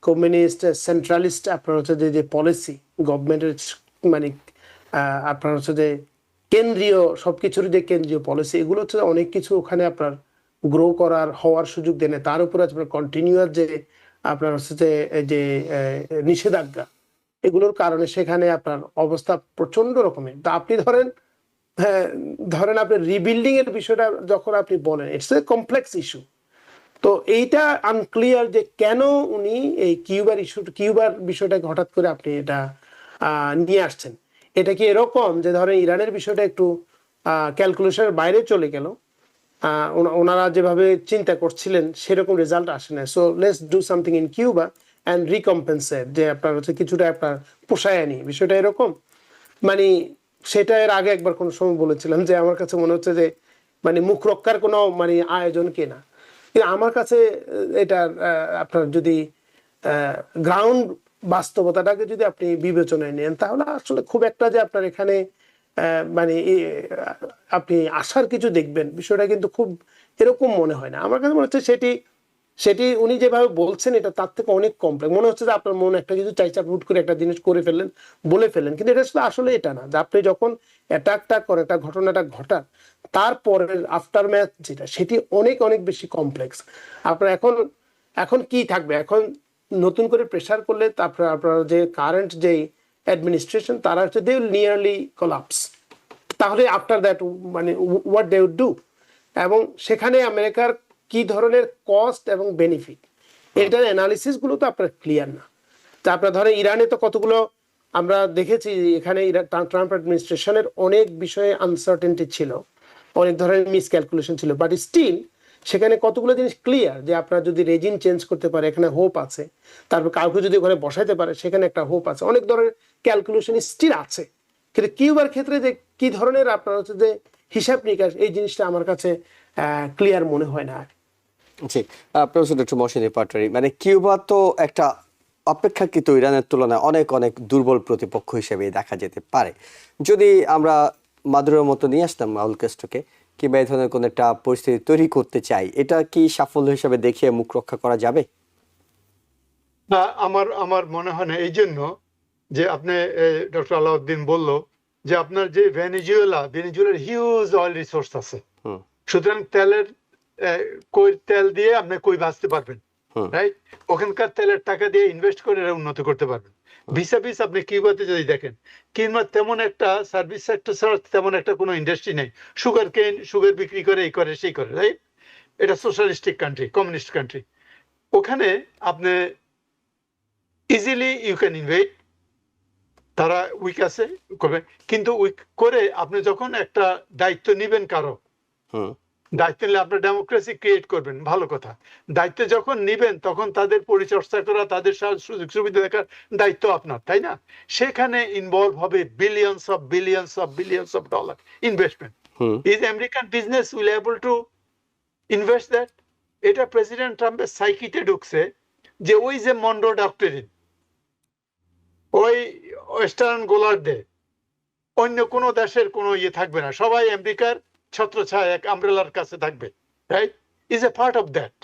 কমিউনিস্ট সেন্ট্রালিস্ট আপনার হচ্ছে যে যে পলিসি গভর্নমেন্টের, মানে আপনার হচ্ছে যে কেন্দ্রীয় সবকিছুর যে কেন্দ্রীয় পলিসি, এগুলো হচ্ছে অনেক কিছু ওখানে আপনার গ্রো করার হওয়ার সুযোগ দেয় না। তার উপরে আপনার কন্টিনিউয়াস যে আপনার হচ্ছে যে যে নিষেধাজ্ঞা, এগুলোর কারণে সেখানে আপনার অবস্থা প্রচন্ড রকমের। তা আপনি ধরেন, হ্যাঁ, ধরেন আপনি রিবিল্ডিং এর বিষয়টা যখন আপনি বলেন, ইটস এ কমপ্লেক্স ইস্যু। তো এইটা আনক্লিয়ার যে কেন উনি এই কিউবার বিষয়টাকে হঠাৎ করে আপনি এটা নিয়ে আসছেন। এটা কি এরকম যে ধরেন ইরানের বিষয়টা একটু ক্যালকুলেশনের বাইরে চলে গেল, ওনারা যেভাবে চিন্তা করছিলেন সেরকম রেজাল্ট আসে না, so let's do something in Cuba and recompensate, যে আপনার হচ্ছে কিছুটা আপনার পোষায় আনি, বিষয়টা এরকম? মানে সেটা এর আগে একবার কোনো সময় বলেছিলাম যে আমার কাছে মনে হচ্ছে যে মানে মুখ রক্ষার কোনো মানে আয়োজন কেনা। কিন্তু আমার কাছে এটার আপনার যদি গ্রাউন্ড বাস্তবতাটাকে যদি আপনি বিবেচনায় নেন, তাহলে আসলে খুব একটা যে আপনার এখানে মানে আপনি আশার কিছু দেখবেন, বিষয়টা কিন্তু খুব এরকম মনে হয় না। আমার কাছে মনে হচ্ছে সেটি সেটি উনি যেভাবে বলছেন এটা তার থেকে অনেক কমপ্লেক্স। মনে হচ্ছে যে আপনার মনে একটা কিছু চাইছে, আপনি হুট করে একটা জিনিস করে ফেললেন, বলে ফেললেন, কিন্তু এটা আসলে এটা না। যে আপনি যখন অ্যাটাকটা করে, একটা ঘটনাটা ঘটান, তারপরের আফটার ম্যাথ যেটা, সেটি অনেক অনেক বেশি কমপ্লেক্স। আপনার এখন এখন কি থাকবে, এখন নতুন করে প্রেশার করলে তারপরে আপনার যে কারেন্ট যেই অ্যাডমিনিস্ট্রেশন, তারা হচ্ছে দে উইল নিয়ারলি কোলাপস। তাহলে আফটার দ্যাট মানে হোয়াট দে উড ডু, এবং সেখানে আমেরিকার কি ধরনের কস্ট এবং বেনিফিট, এটার অ্যানালিসিস গুলো তো আপনার ক্লিয়ার না। তা আপনার ধরেন ইরানে তো কতগুলো আমরা দেখেছি, এখানে ট্রাম্প অ্যাডমিনিস্ট্রেশনের অনেক বিষয়ে আনসার্টেনটি ছিল, অনেক ধরনের মিসক্যালকুলেশন ছিল, বাট স্টিল সেখানে কতগুলো জিনিস ক্লিয়ার যে আপনার যদি রেজিম চেঞ্জ করতে পারে, এখানে হোপ আছে। তারপর কাউকে যদি ওখানে বসাইতে পারে, সেখানে একটা হোপ আছে। অনেক ধরনের ক্যালকুলেশন স্টিল আছে। কিন্তু কিউবার ক্ষেত্রে যে কি ধরনের আপনার হচ্ছে যে হিসাব নিকাশ, এই জিনিসটা আমার কাছে ক্লিয়ার মনে হয় না। জি, প্রফেসর ডক্টর মহসিন পাটোয়ারি, মানে কিউবা তো একটা অপেক্ষাকৃত ইরানের তুলনায় অনেক অনেক দুর্বল প্রতিপক্ষ হিসেবে দেখা যেতে পারে। যদি আমরা মাদুরোর মতো নিয়ে আসতাম রাউল কাস্ট্রোকে, কিংবা এই ধরনের কোনো একটা পরিস্থিতি তৈরি করতে চাই, এটা কি সাফল্য হিসেবে দেখিয়ে মুখ রক্ষা করা যাবে? না, আমার আমার মনে হয় না। এই জন্য যে আপনি ডক্টর আলাউদ্দিন বলল যে আপনার যে ভেনেজুয়েলার হিউজ অয়েল রিসোর্স আছে, হুম সুতরাং তেলের কই তেল দিয়ে আপনি কই বাঁচতে পারবেন, হুম রাইট? ওখানকার তেলের টাকা দিয়ে ইনভেস্ট করে এরা উন্নত করতে পারবেন। ভিসাভিস আপনি কিউবাতে যদি দেখেন, কিংবা তেমন একটা সার্ভিস সেক্টর ছাড়া তেমন একটা কোনো ইন্ডাস্ট্রি নেই। সুগার বিক্রি করে, এই করে সেই করে, রাইট? এটা সোশ্যালিস্টিক কান্ট্রি, কমিউনিস্ট কান্ট্রি। ওখানে আপনি ইজিলি ইউ ক্যান ইনভেট তারা উইক আছে করবে, কিন্তু উইক করে আপনি যখন একটা দায়িত্ব নিবেন কারো, হুম দায়িত্ব নিলে আপনার ডেমোক্রেসি ক্রিয়েট করবেন, ভালো কথা। দায়িত্ব যখন নিবেন তখন তাদের পরিচর্যা করা, তাদের সুযোগ সুবিধা দেখার দায়িত্ব আপনার, তাই না? সেখানে ইনভলভ হবে billions of dollar investment. Hmm is American business will able to invest that? এটা প্রেসিডেন্ট ট্রাম্পের সাইকিতে ঢুকছে, যে ওই যে মন্ডো ডক্টরিন, ওই ওয়েস্টার্ন গোলার্ধে অন্য কোনো দেশের কোনো ইয়ে থাকবে না, সবাই আমেরিকার ছত্রছায়া এক আমব্রেলার কাছে থাকবে, right? Is a part of that.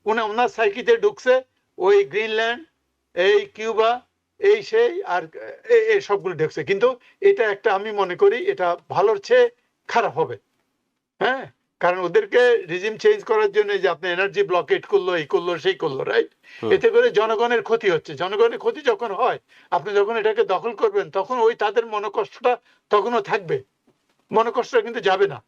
ওনার সাইকিতে ঢুকছে ওই গ্রিনল্যান্ড, এই কিউবা, এই সেই আর এই সবগুলো ঢুকছে। কিন্তু এটা একটা, আমি মনে করি এটা ভালোর চেয়ে খারাপ হবে, হ্যাঁ। কারণ ওদেরকে রিজিম চেঞ্জ করার জন্য যে আপনি এনার্জি ব্লকেট করলো, এই করলো সেই করলো, রাইট? এতে করে জনগণের ক্ষতি হচ্ছে। জনগণের ক্ষতি যখন হয়, আপনি যখন এটাকে দখল করবেন তখন ওই তাদের মনোকষ্টটা তখনও থাকবে, মনোকষ্টটা কিন্তু যাবে না।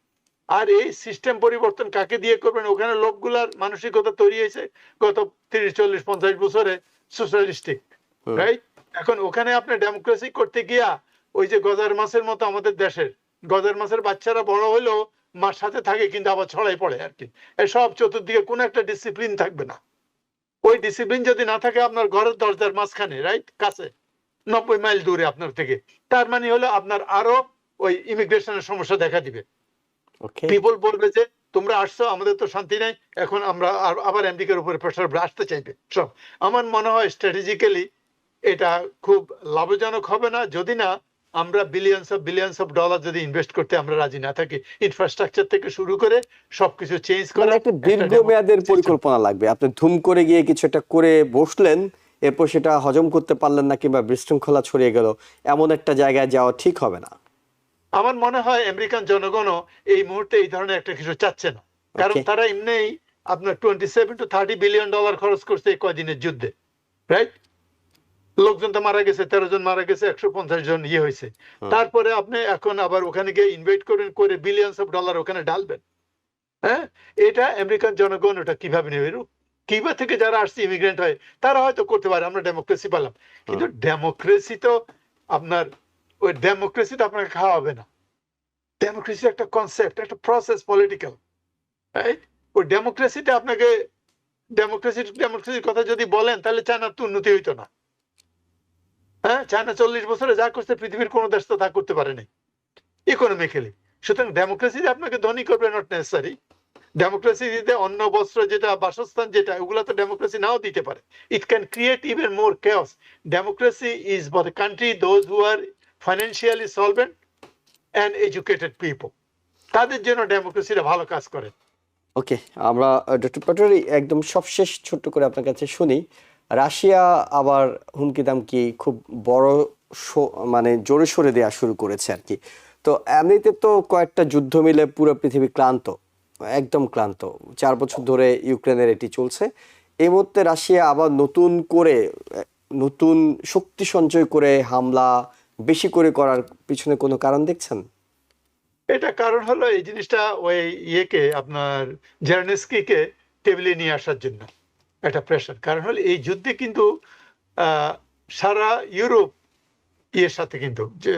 আর এই সিস্টেম পরিবর্তন কাকে দিয়ে করবেন? ওখানে লোকগুলার মানসিকতা তৈরি হয়েছে গত 30, 40, 50 বছরে সোশ্যালিস্টিক, রাইট? এখন ওখানে আপনি ডেমোক্রেসি করতে গিয়া ওই যে গজার মাছের মতো আমাদের দেশের গজার মাছের বাচ্চারা বড় হইলেও মার সাথে থাকে কিন্তু আবার ছড়াই পড়ে আর কি। এসব চতুর্দিকে কোনো একটা ডিসিপ্লিন থাকবে না। ওই ডিসিপ্লিন যদি না থাকে আপনার ঘরের দরজার মাঝখানে, রাইট, কাছে 90 মাইল দূরে আপনার থেকে, তার মানে হলো আপনার আরো ওই ইমিগ্রেশনের সমস্যা দেখা দিবে। ওকে পিপল বলবে যে তোমরা আসছো, আমাদের তো শান্তি নাই, এখন আমরা আবার আমেরিকার উপরে প্রেশার আসতে চাইবে সব। আমার মনে হয় স্ট্র্যাটেজিক্যালি এটা খুব লাভজনক হবে না, যদি না আমরা বিলিয়ন্স অফ ডলার যদি ইনভেস্ট করতে আমরা রাজি না থাকি, ইনফ্রাস্ট্রাকচার থেকে শুরু করে সবকিছু চেঞ্জ মানে করা। একটা দীর্ঘমেয়াদের পরিকল্পনা লাগবে। আপনি ধুম করে গিয়ে কিছু একটা করে বসলেন, এরপর সেটা হজম করতে পারলেন না কিংবা বিশৃঙ্খলা ছড়িয়ে গেল, এমন একটা জায়গায় যাওয়া ঠিক হবে না। আমার মনে হয় আমেরিকান জনগণও এই মুহূর্তে এই ধরনের একটা কিছু চাচ্ছে না, কারণ তারা এমনিই আপনার 27 to 30 বিলিয়ন ডলার খরচ করছে এই কয়দিনের যুদ্ধে, রাইট? লোকজন তো মারা গেছে, 13 জন মারা গেছে, 150 জন ইয়ে হয়েছে। তারপরে আপনি এখন আবার ওখানে গিয়ে ইনভাইট করেন, করে বিলিয়ন্স অফ ডলার ওখানে ঢালবেন, হ্যাঁ? এটা আমেরিকান জনগণ ওটা কিভাবে নেবে? কিউবা থেকে যারা আসছে ইমিগ্রেন্ট হয় তারা হয়তো করতে পারে, আমরা ডেমোক্রেসি পেলাম, কিন্তু ডেমোক্রেসি তো আপনার ওই ডেমোক্রেসি তো আপনাকে খাওয়া হবে না। ডেমোক্রেসি একটা কনসেপ্ট, একটা প্রসেস, পলিটিক্যাল, রাইট? ওই ডেমোক্রেসিতে আপনাকে ডেমোক্রেসির কথা যদি বলেন তাহলে চায়নার তো উন্নতি হইতো না, হ্যাঁ? চায়না 40 বছরে যা করছে পৃথিবীর কোন দেশ তো তা করতে পারেনি ইকোনমিক্যালি। সুতরাং ডেমোক্রেসি যে আপনাকে ধনী করবে নট নেসেসারি। ডেমোক্রেসি দিতে অন্ন, বস্ত্র, যেটা বাসস্থান, যেটা ওগুলো তো ডেমোক্রেসি নাও দিতে পারে। It can create even more chaos. Democracy is for the country those who are financially solvent and educated people, তাদের জন্য ডেমোক্রেসিটা ভালো কাজ করে। ওকে, আমরা ডক্টর পাটোয়ারি একদম সবশেষ ছোট্ট করে আপনার কাছে শুনি। রাশিয়া আবার হুমকি দামকি খুব বড় মানে জোরে সরে দেওয়া শুরু করেছে আর কি। তো এমনিতে তো কয়েকটা যুদ্ধ মিলে পুরো পৃথিবী ক্লান্ত, একদম ক্লান্ত। 4 বছর ধরে ইউক্রেনের এটি চলছে। এই মুহূর্তে রাশিয়া আবার নতুন করে নতুন শক্তি সঞ্চয় করে হামলা বেশি করে করার পিছনে কোনো কারণ দেখছেন? এটা কারণ হলো এই জিনিসটা ওই ইয়েকে আপনার জেলেনস্কিকে টেবিলে নিয়ে আসার জন্য একটা প্রেশার। কারণ হলো এই যুদ্ধে কিন্তু সারা ইউরোপ ইয়ের সাথে কিন্তু যে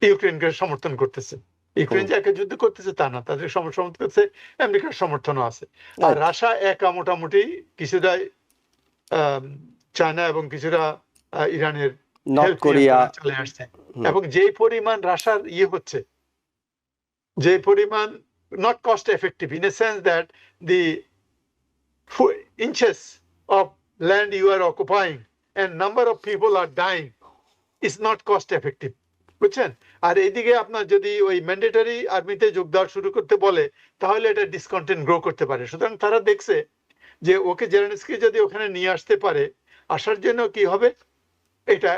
ইউক্রেনকে সমর্থন করতেছে। ইউক্রেন যে একা যুদ্ধ করতেছে তা না, তাদের সমর্থন করতেছে, আমেরিকার সমর্থনও আছে। আর রাশিয়া একা মোটামুটি কিছুটা চায়না এবং কিছুটা ইরানের নর্থ কোরিয়া চলে আসছে। এবং যে পরিমাণ রাশিয়ার ইয়ে হচ্ছে, যে পরিমাণ not cost effective in a sense that the inches of land you are occupying and number of people are dying is not cost effective, বুঝছেন? আর এইদিকে আপনার যদি ওই ম্যান্ডেটরি আর্মিতে যোগ দেওয়া শুরু করতে বলে তাহলে এটা ডিসকন্টেন্ট গ্রো করতে পারে। সুতরাং তারা দেখছে যে ওকে জেলেনস্কি যদি ওখানে নিয়ে আসতে পারে, আসার জন্য কি হবে, এটা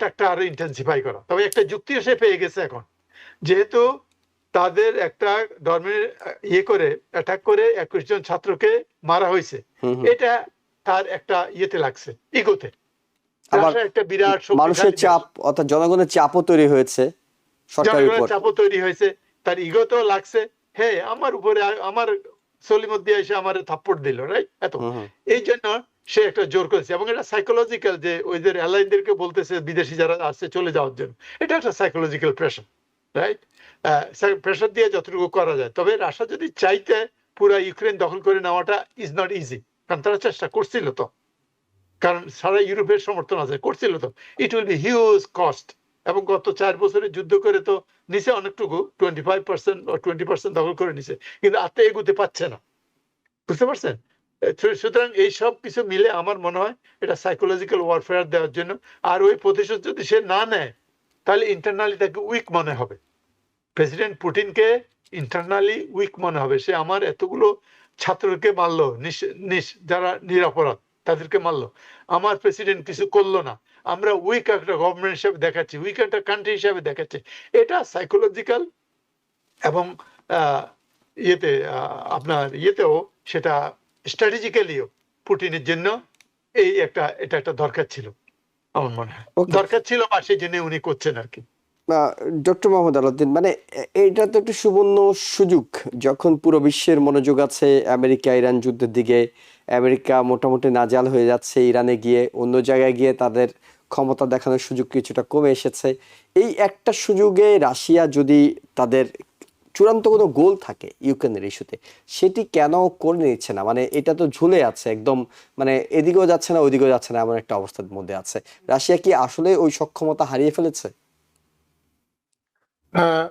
একটা আরো ইন্টেন্সিফাই করা। তবে একটা যুক্তি এসে পেয়ে গেছে এখন, যেহেতু তাদের একটা ধর্মের ইয়ে করে অ্যাটাক করে 21 জন ছাত্রকে মারা হয়েছে, এটা তার একটা ইয়েতে লাগছে, ইগোতে। একটা বিরাট মানুষের চাপ অর্থাৎ জনগণের চাপও তৈরি হয়েছে, সরকারের উপর চাপও তৈরি হয়েছে, তার ইগোতেও লাগছে, হ্যাঁ আমার উপরে আমার সলিমত দিয়ে এসে আমার থাপ্পড় দিল, রাইট? এত এই জন্য সে একটা জোর করেছে, এবং এটা সাইকোলজিক্যাল, যে ওইদের অ্যালাইনদেরকে বলতেছে বিদেশি যারা আসছে চলে যাওয়ার জন্য। এটা একটা সাইকোলজিক্যাল প্রেশার, রাইট? প্রেশার দিয়ে যতটুকু করা যায়। তবে রাশিয়া যদি চাইতে পুরা ইউক্রেন দখল করে নেওয়াটা ইজ নট ইজি, কারণ তারা চেষ্টা করছিল তো, কারণ সারা ইউরোপের সমর্থন আছে, করছিল তো। It will be huge cost, এবং গত 4 বছরে যুদ্ধ করে তো নিচে অনেকটুকু 25% ও 20% দখল করে নিছে, কিন্তু আত্মে এগুতে পারছে না, বুঝতে পারছেন? সুতরাং এই সব কিছু মিলে আমার মনে হয় এটা সাইকোলজিক্যাল ওয়ারফেয়ার দেওয়ার জন্য। আর ওই প্রতিশোধ যদি সে না নেয়, তাহলে ইন্টারনালি তাকে উইক মনে হবে। প্রেসিডেন্ট পুতিনকে ইন্টারনালি উইক মনে হবে, সে আমার এতগুলো ছাত্রকে মারলো, যারা নিরপরাধ তাদেরকে মারলো, আমার প্রেসিডেন্ট কিছু করলো না, আমরা উইক একটা গভর্নমেন্ট হিসেবে দেখাচ্ছি, উইক একটা কান্ট্রি হিসেবে দেখাচ্ছি। এটা সাইকোলজিক্যাল, এবং ইয়েতে আপনার ইয়েতেও সেটা স্ট্র্যাটেজিক্যালিও পুটিনের জন্য এটা একটা দরকার ছিল, আমার মনে হয় দরকার ছিল, বা সেই জন্য উনি করছেন আর কি। ডক্টর মোহাম্মদ আলাউদ্দিন, মানে এটা তো একটা সুবর্ণ সুযোগ, যখন পুরো বিশ্বের মনোযোগ আছে আমেরিকা ইরান যুদ্ধের দিকে, আমেরিকা মোটামুটি নাজাল হয়ে যাচ্ছে ইরানে গিয়ে, অন্য জায়গায় গিয়ে তাদের ক্ষমতা দেখানোর সুযোগ কিছুটা কমে এসেছে। এই একটা সুযোগে রাশিয়া যদি তাদের চূড়ান্ত কোনো গোল থাকে ইউক্রেনের ইস্যুতে, সেটি কেন করে নিচ্ছে না? মানে এটা তো ঝুলে আছে একদম, মানে এদিকেও যাচ্ছে না ওইদিকেও যাচ্ছে না, এমন একটা অবস্থার মধ্যে আছে। রাশিয়া কি আসলে ওই সক্ষমতা হারিয়ে ফেলেছে? আহ,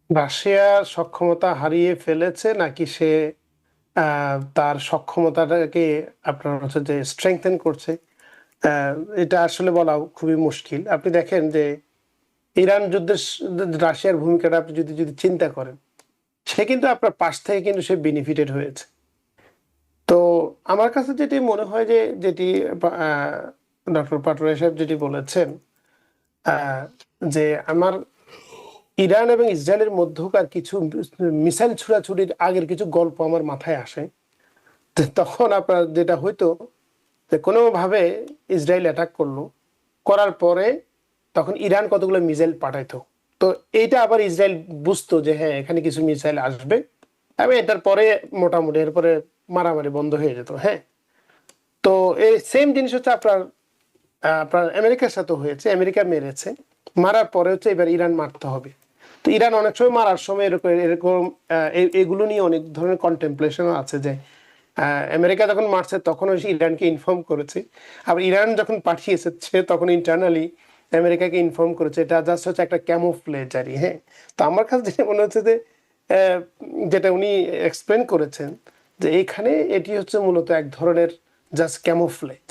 রাশিয়া সক্ষমতা হারিয়ে ফেলেছে, নাকি সে তার সক্ষমতাটাকে আপনার হচ্ছে যে স্ট্রেংথেন করছে, আহ, এটা আসলে বলা খুবই মুশকিল। আপনি দেখেন যে ইরান যুদ্ধের রাশিয়ার ভূমিকাটা আপনি যদি যদি চিন্তা করেন, সে কিন্তু আপনার পাশ থেকে কিন্তু সে বেনিফিটেড হয়েছে। তো আমার কাছে যেটি মনে হয় যে যেটি ডক্টর পাটোয়ারি সাহেব যেটি বলেছেন, আহ, যে আমার ইরান এবং ইসরায়েলের মধ্যকার কিছু মিসাইল ছুড়াছুড়ির আগের কিছু গল্প আমার মাথায় আসে। তো তখন আপনার যেটা হইতো যে কোনোভাবে ইসরায়েল অ্যাটাক করলো, করার পরে তখন ইরান কতগুলো মিসাইল পাঠাইতো। তো এইটা আবার ইসরায়েল বুঝতো যে হ্যাঁ এখানে কিছু মিসাইল আসবে, এবং এটার পরে মোটামুটি এরপরে মারামারি বন্ধ হয়ে যেত। হ্যাঁ, তো এই সেম জিনিস হচ্ছে আপনার আপনার আমেরিকার সাথে হয়েছে। আমেরিকা মেরেছে, মারার পরে হচ্ছে এবার ইরান মারতে হবে। তো ইরান অনেক সময় মারার সময় এরকম এরকম এগুলো নিয়ে অনেক ধরনের কন্টেম্পলেশনও আছে, যে আমেরিকা যখন মারছে তখন ওই ইরানকে ইনফর্ম করেছে, আবার ইরান যখন পাঠিয়েছে তখন ইন্টারনালি আমেরিকাকে ইনফর্ম করেছে। এটা জাস্ট হচ্ছে একটা ক্যামোফ্লেজ আর কি। হ্যাঁ, তো আমার কাছে যেটা মনে হচ্ছে যে যেটা উনি এক্সপ্লেন করেছেন, যে এইখানে এটি হচ্ছে মূলত এক ধরনের জাস্ট ক্যামোফ্লেজ।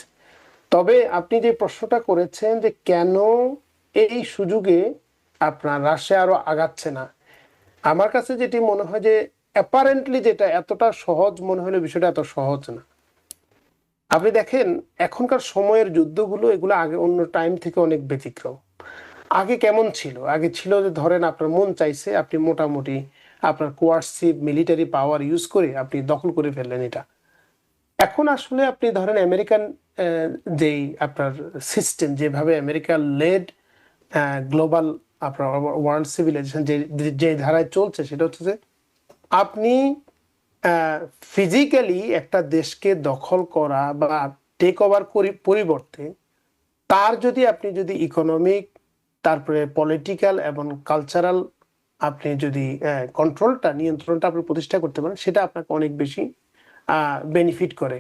তবে আপনি যে প্রশ্নটা করেছেন যে কেন এই সুযোগে আপনার রাশিয়া আরো আগাচ্ছে না, আমার কাছে যেটি মনে হয় যে অ্যাপারেন্টলি যেটা এতটা সহজ মনে হলে বিষয়টা এত সহজ না। আপনি দেখেন এখনকার সময়ের যুদ্ধগুলো, এগুলো আগে অন্য টাইম থেকে অনেক ব্যতিক্রম। আগে কেমন ছিল? আগে ছিল যে ধরেন আপনার মন চাইছে, আপনি মোটামুটি আপনার কোয়ার্সিভ মিলিটারি পাওয়ার ইউজ করে আপনি দখল করে ফেললেন এটা। এখন আসলে আপনি ধরেন আমেরিকান যেই আপনার সিস্টেম, যেভাবে আমেরিকা লেড গ্লোবাল আপনার ওয়ার্ল্ড সিভিলাইজেশন যে যে ধারায় চলছে, সেটা হচ্ছে যে আপনি ফিজিক্যালি একটা দেশকে দখল করা বা টেক ওভার পরিবর্তে তার যদি আপনি যদি ইকোনমিক, তারপরে পলিটিক্যাল এবং কালচারাল আপনি যদি কন্ট্রোলটা, নিয়ন্ত্রণটা আপনি প্রতিষ্ঠা করতে পারেন, সেটা আপনাকে অনেক বেশি বেনিফিট করে।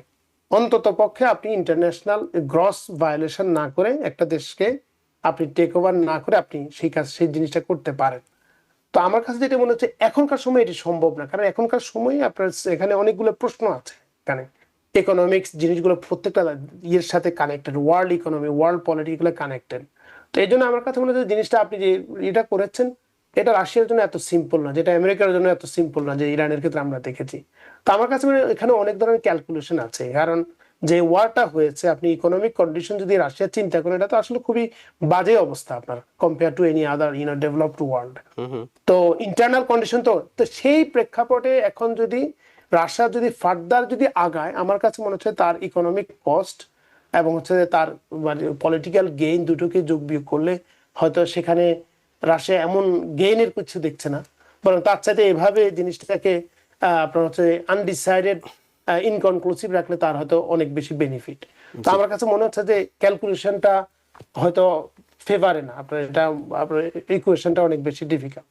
অন্তত পক্ষে আপনি ইন্টারন্যাশনাল গ্রস ভায়োলেশন না করে, একটা দেশকে আপনি টেক ওভার না করে আপনি সেই জিনিসটা করতে পারেন। তো আমার কাছে যেটা মনে হচ্ছে এখনকার সময় এটি সম্ভব না, কারণ এখনকার সময় আপনার এখানে অনেকগুলো প্রশ্ন আছে। এখানে ইকোনমিক্স জিনিসগুলো প্রত্যেকটা ইয়ের সাথে connected, world economy, world politics গুলো কানেক্টেড। তো এই জন্য আমার কাছে মনে হচ্ছে জিনিসটা আপনি যে এটা করেছেন, এটা রাশিয়ার জন্য এত সিম্পল না, যেটা আমেরিকার জন্য এত সিম্পল না, যে ইরানের ক্ষেত্রে আমরা দেখেছি। তো আমার কাছে মনে হয় এখানে অনেক ধরনের ক্যালকুলেশন আছে, কারণ যে ওয়ারটা হয়েছে, আপনি ইকোনমিক কন্ডিশন যদি রাশিয়া চিন্তা করেন, এটা তো আসলে খুবই বাজে অবস্থা আপনার compare to any other developed world. তো ইন্টারনাল কন্ডিশন তো তো সেই প্রেক্ষাপটে এখন যদি রাশিয়া যদি ফার্দার যদি আগায়, আমার কাছে মনে হচ্ছে তার ইকোনমিক কস্ট এবং হচ্ছে তার মানে পলিটিক্যাল গেইন দুটোকে যোগ বিয়োগ করলে হয়তো সেখানে রাশিয়া এমন গেইনের কিছু দেখছে না, বরং তার চাইতে এভাবে জিনিসটাকে আপনার হচ্ছে আনডিসাইডেড ইনকনক্লুসিভ রাখলে তার হয়তো অনেক বেশি বেনিফিট। তো আমার কাছে মনে হচ্ছে যে ক্যালকুলেশনটা হয়তো ফেভারে না, আপনার ইকুয়েশনটা অনেক বেশি difficult.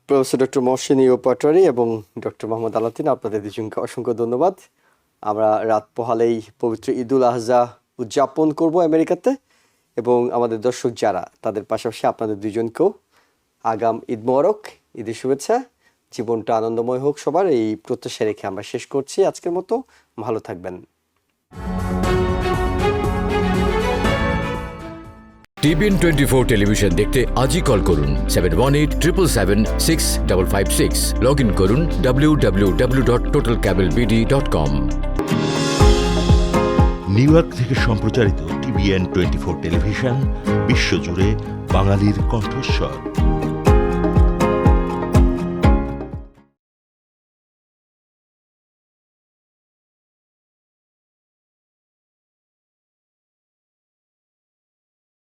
Professor doctor Mohsini Patwari এবং ডক্টর মোহাম্মদ আলাউদ্দিন, আপনাদের দুজনকে অসংখ্য ধন্যবাদ। আমরা রাত পোহালেই পবিত্র ঈদুল আজহা উদযাপন করব আমেরিকাতে, এবং আমাদের দর্শক যারা তাদের পাশাপাশি আপনাদের দুজনকেও আগাম ঈদ মোবারক, ঈদের শুভেচ্ছা। জীবনটা আনন্দময় হোক সবার, এই প্রত্যাশা রেখে আমরা শেষ করছি আজকের মতো। ভালো থাকবেন। TBN 24 টেলিভিশন দেখতে আজই কল করুন 7187776556। লগ ইন করুন www.totalcablebd.com। নিউ ইয়র্ক থেকে সম্প্রচারিত TBN 24 টেলিভিশন বিশ্বজুড়ে বাঙালির কণ্ঠস্বর।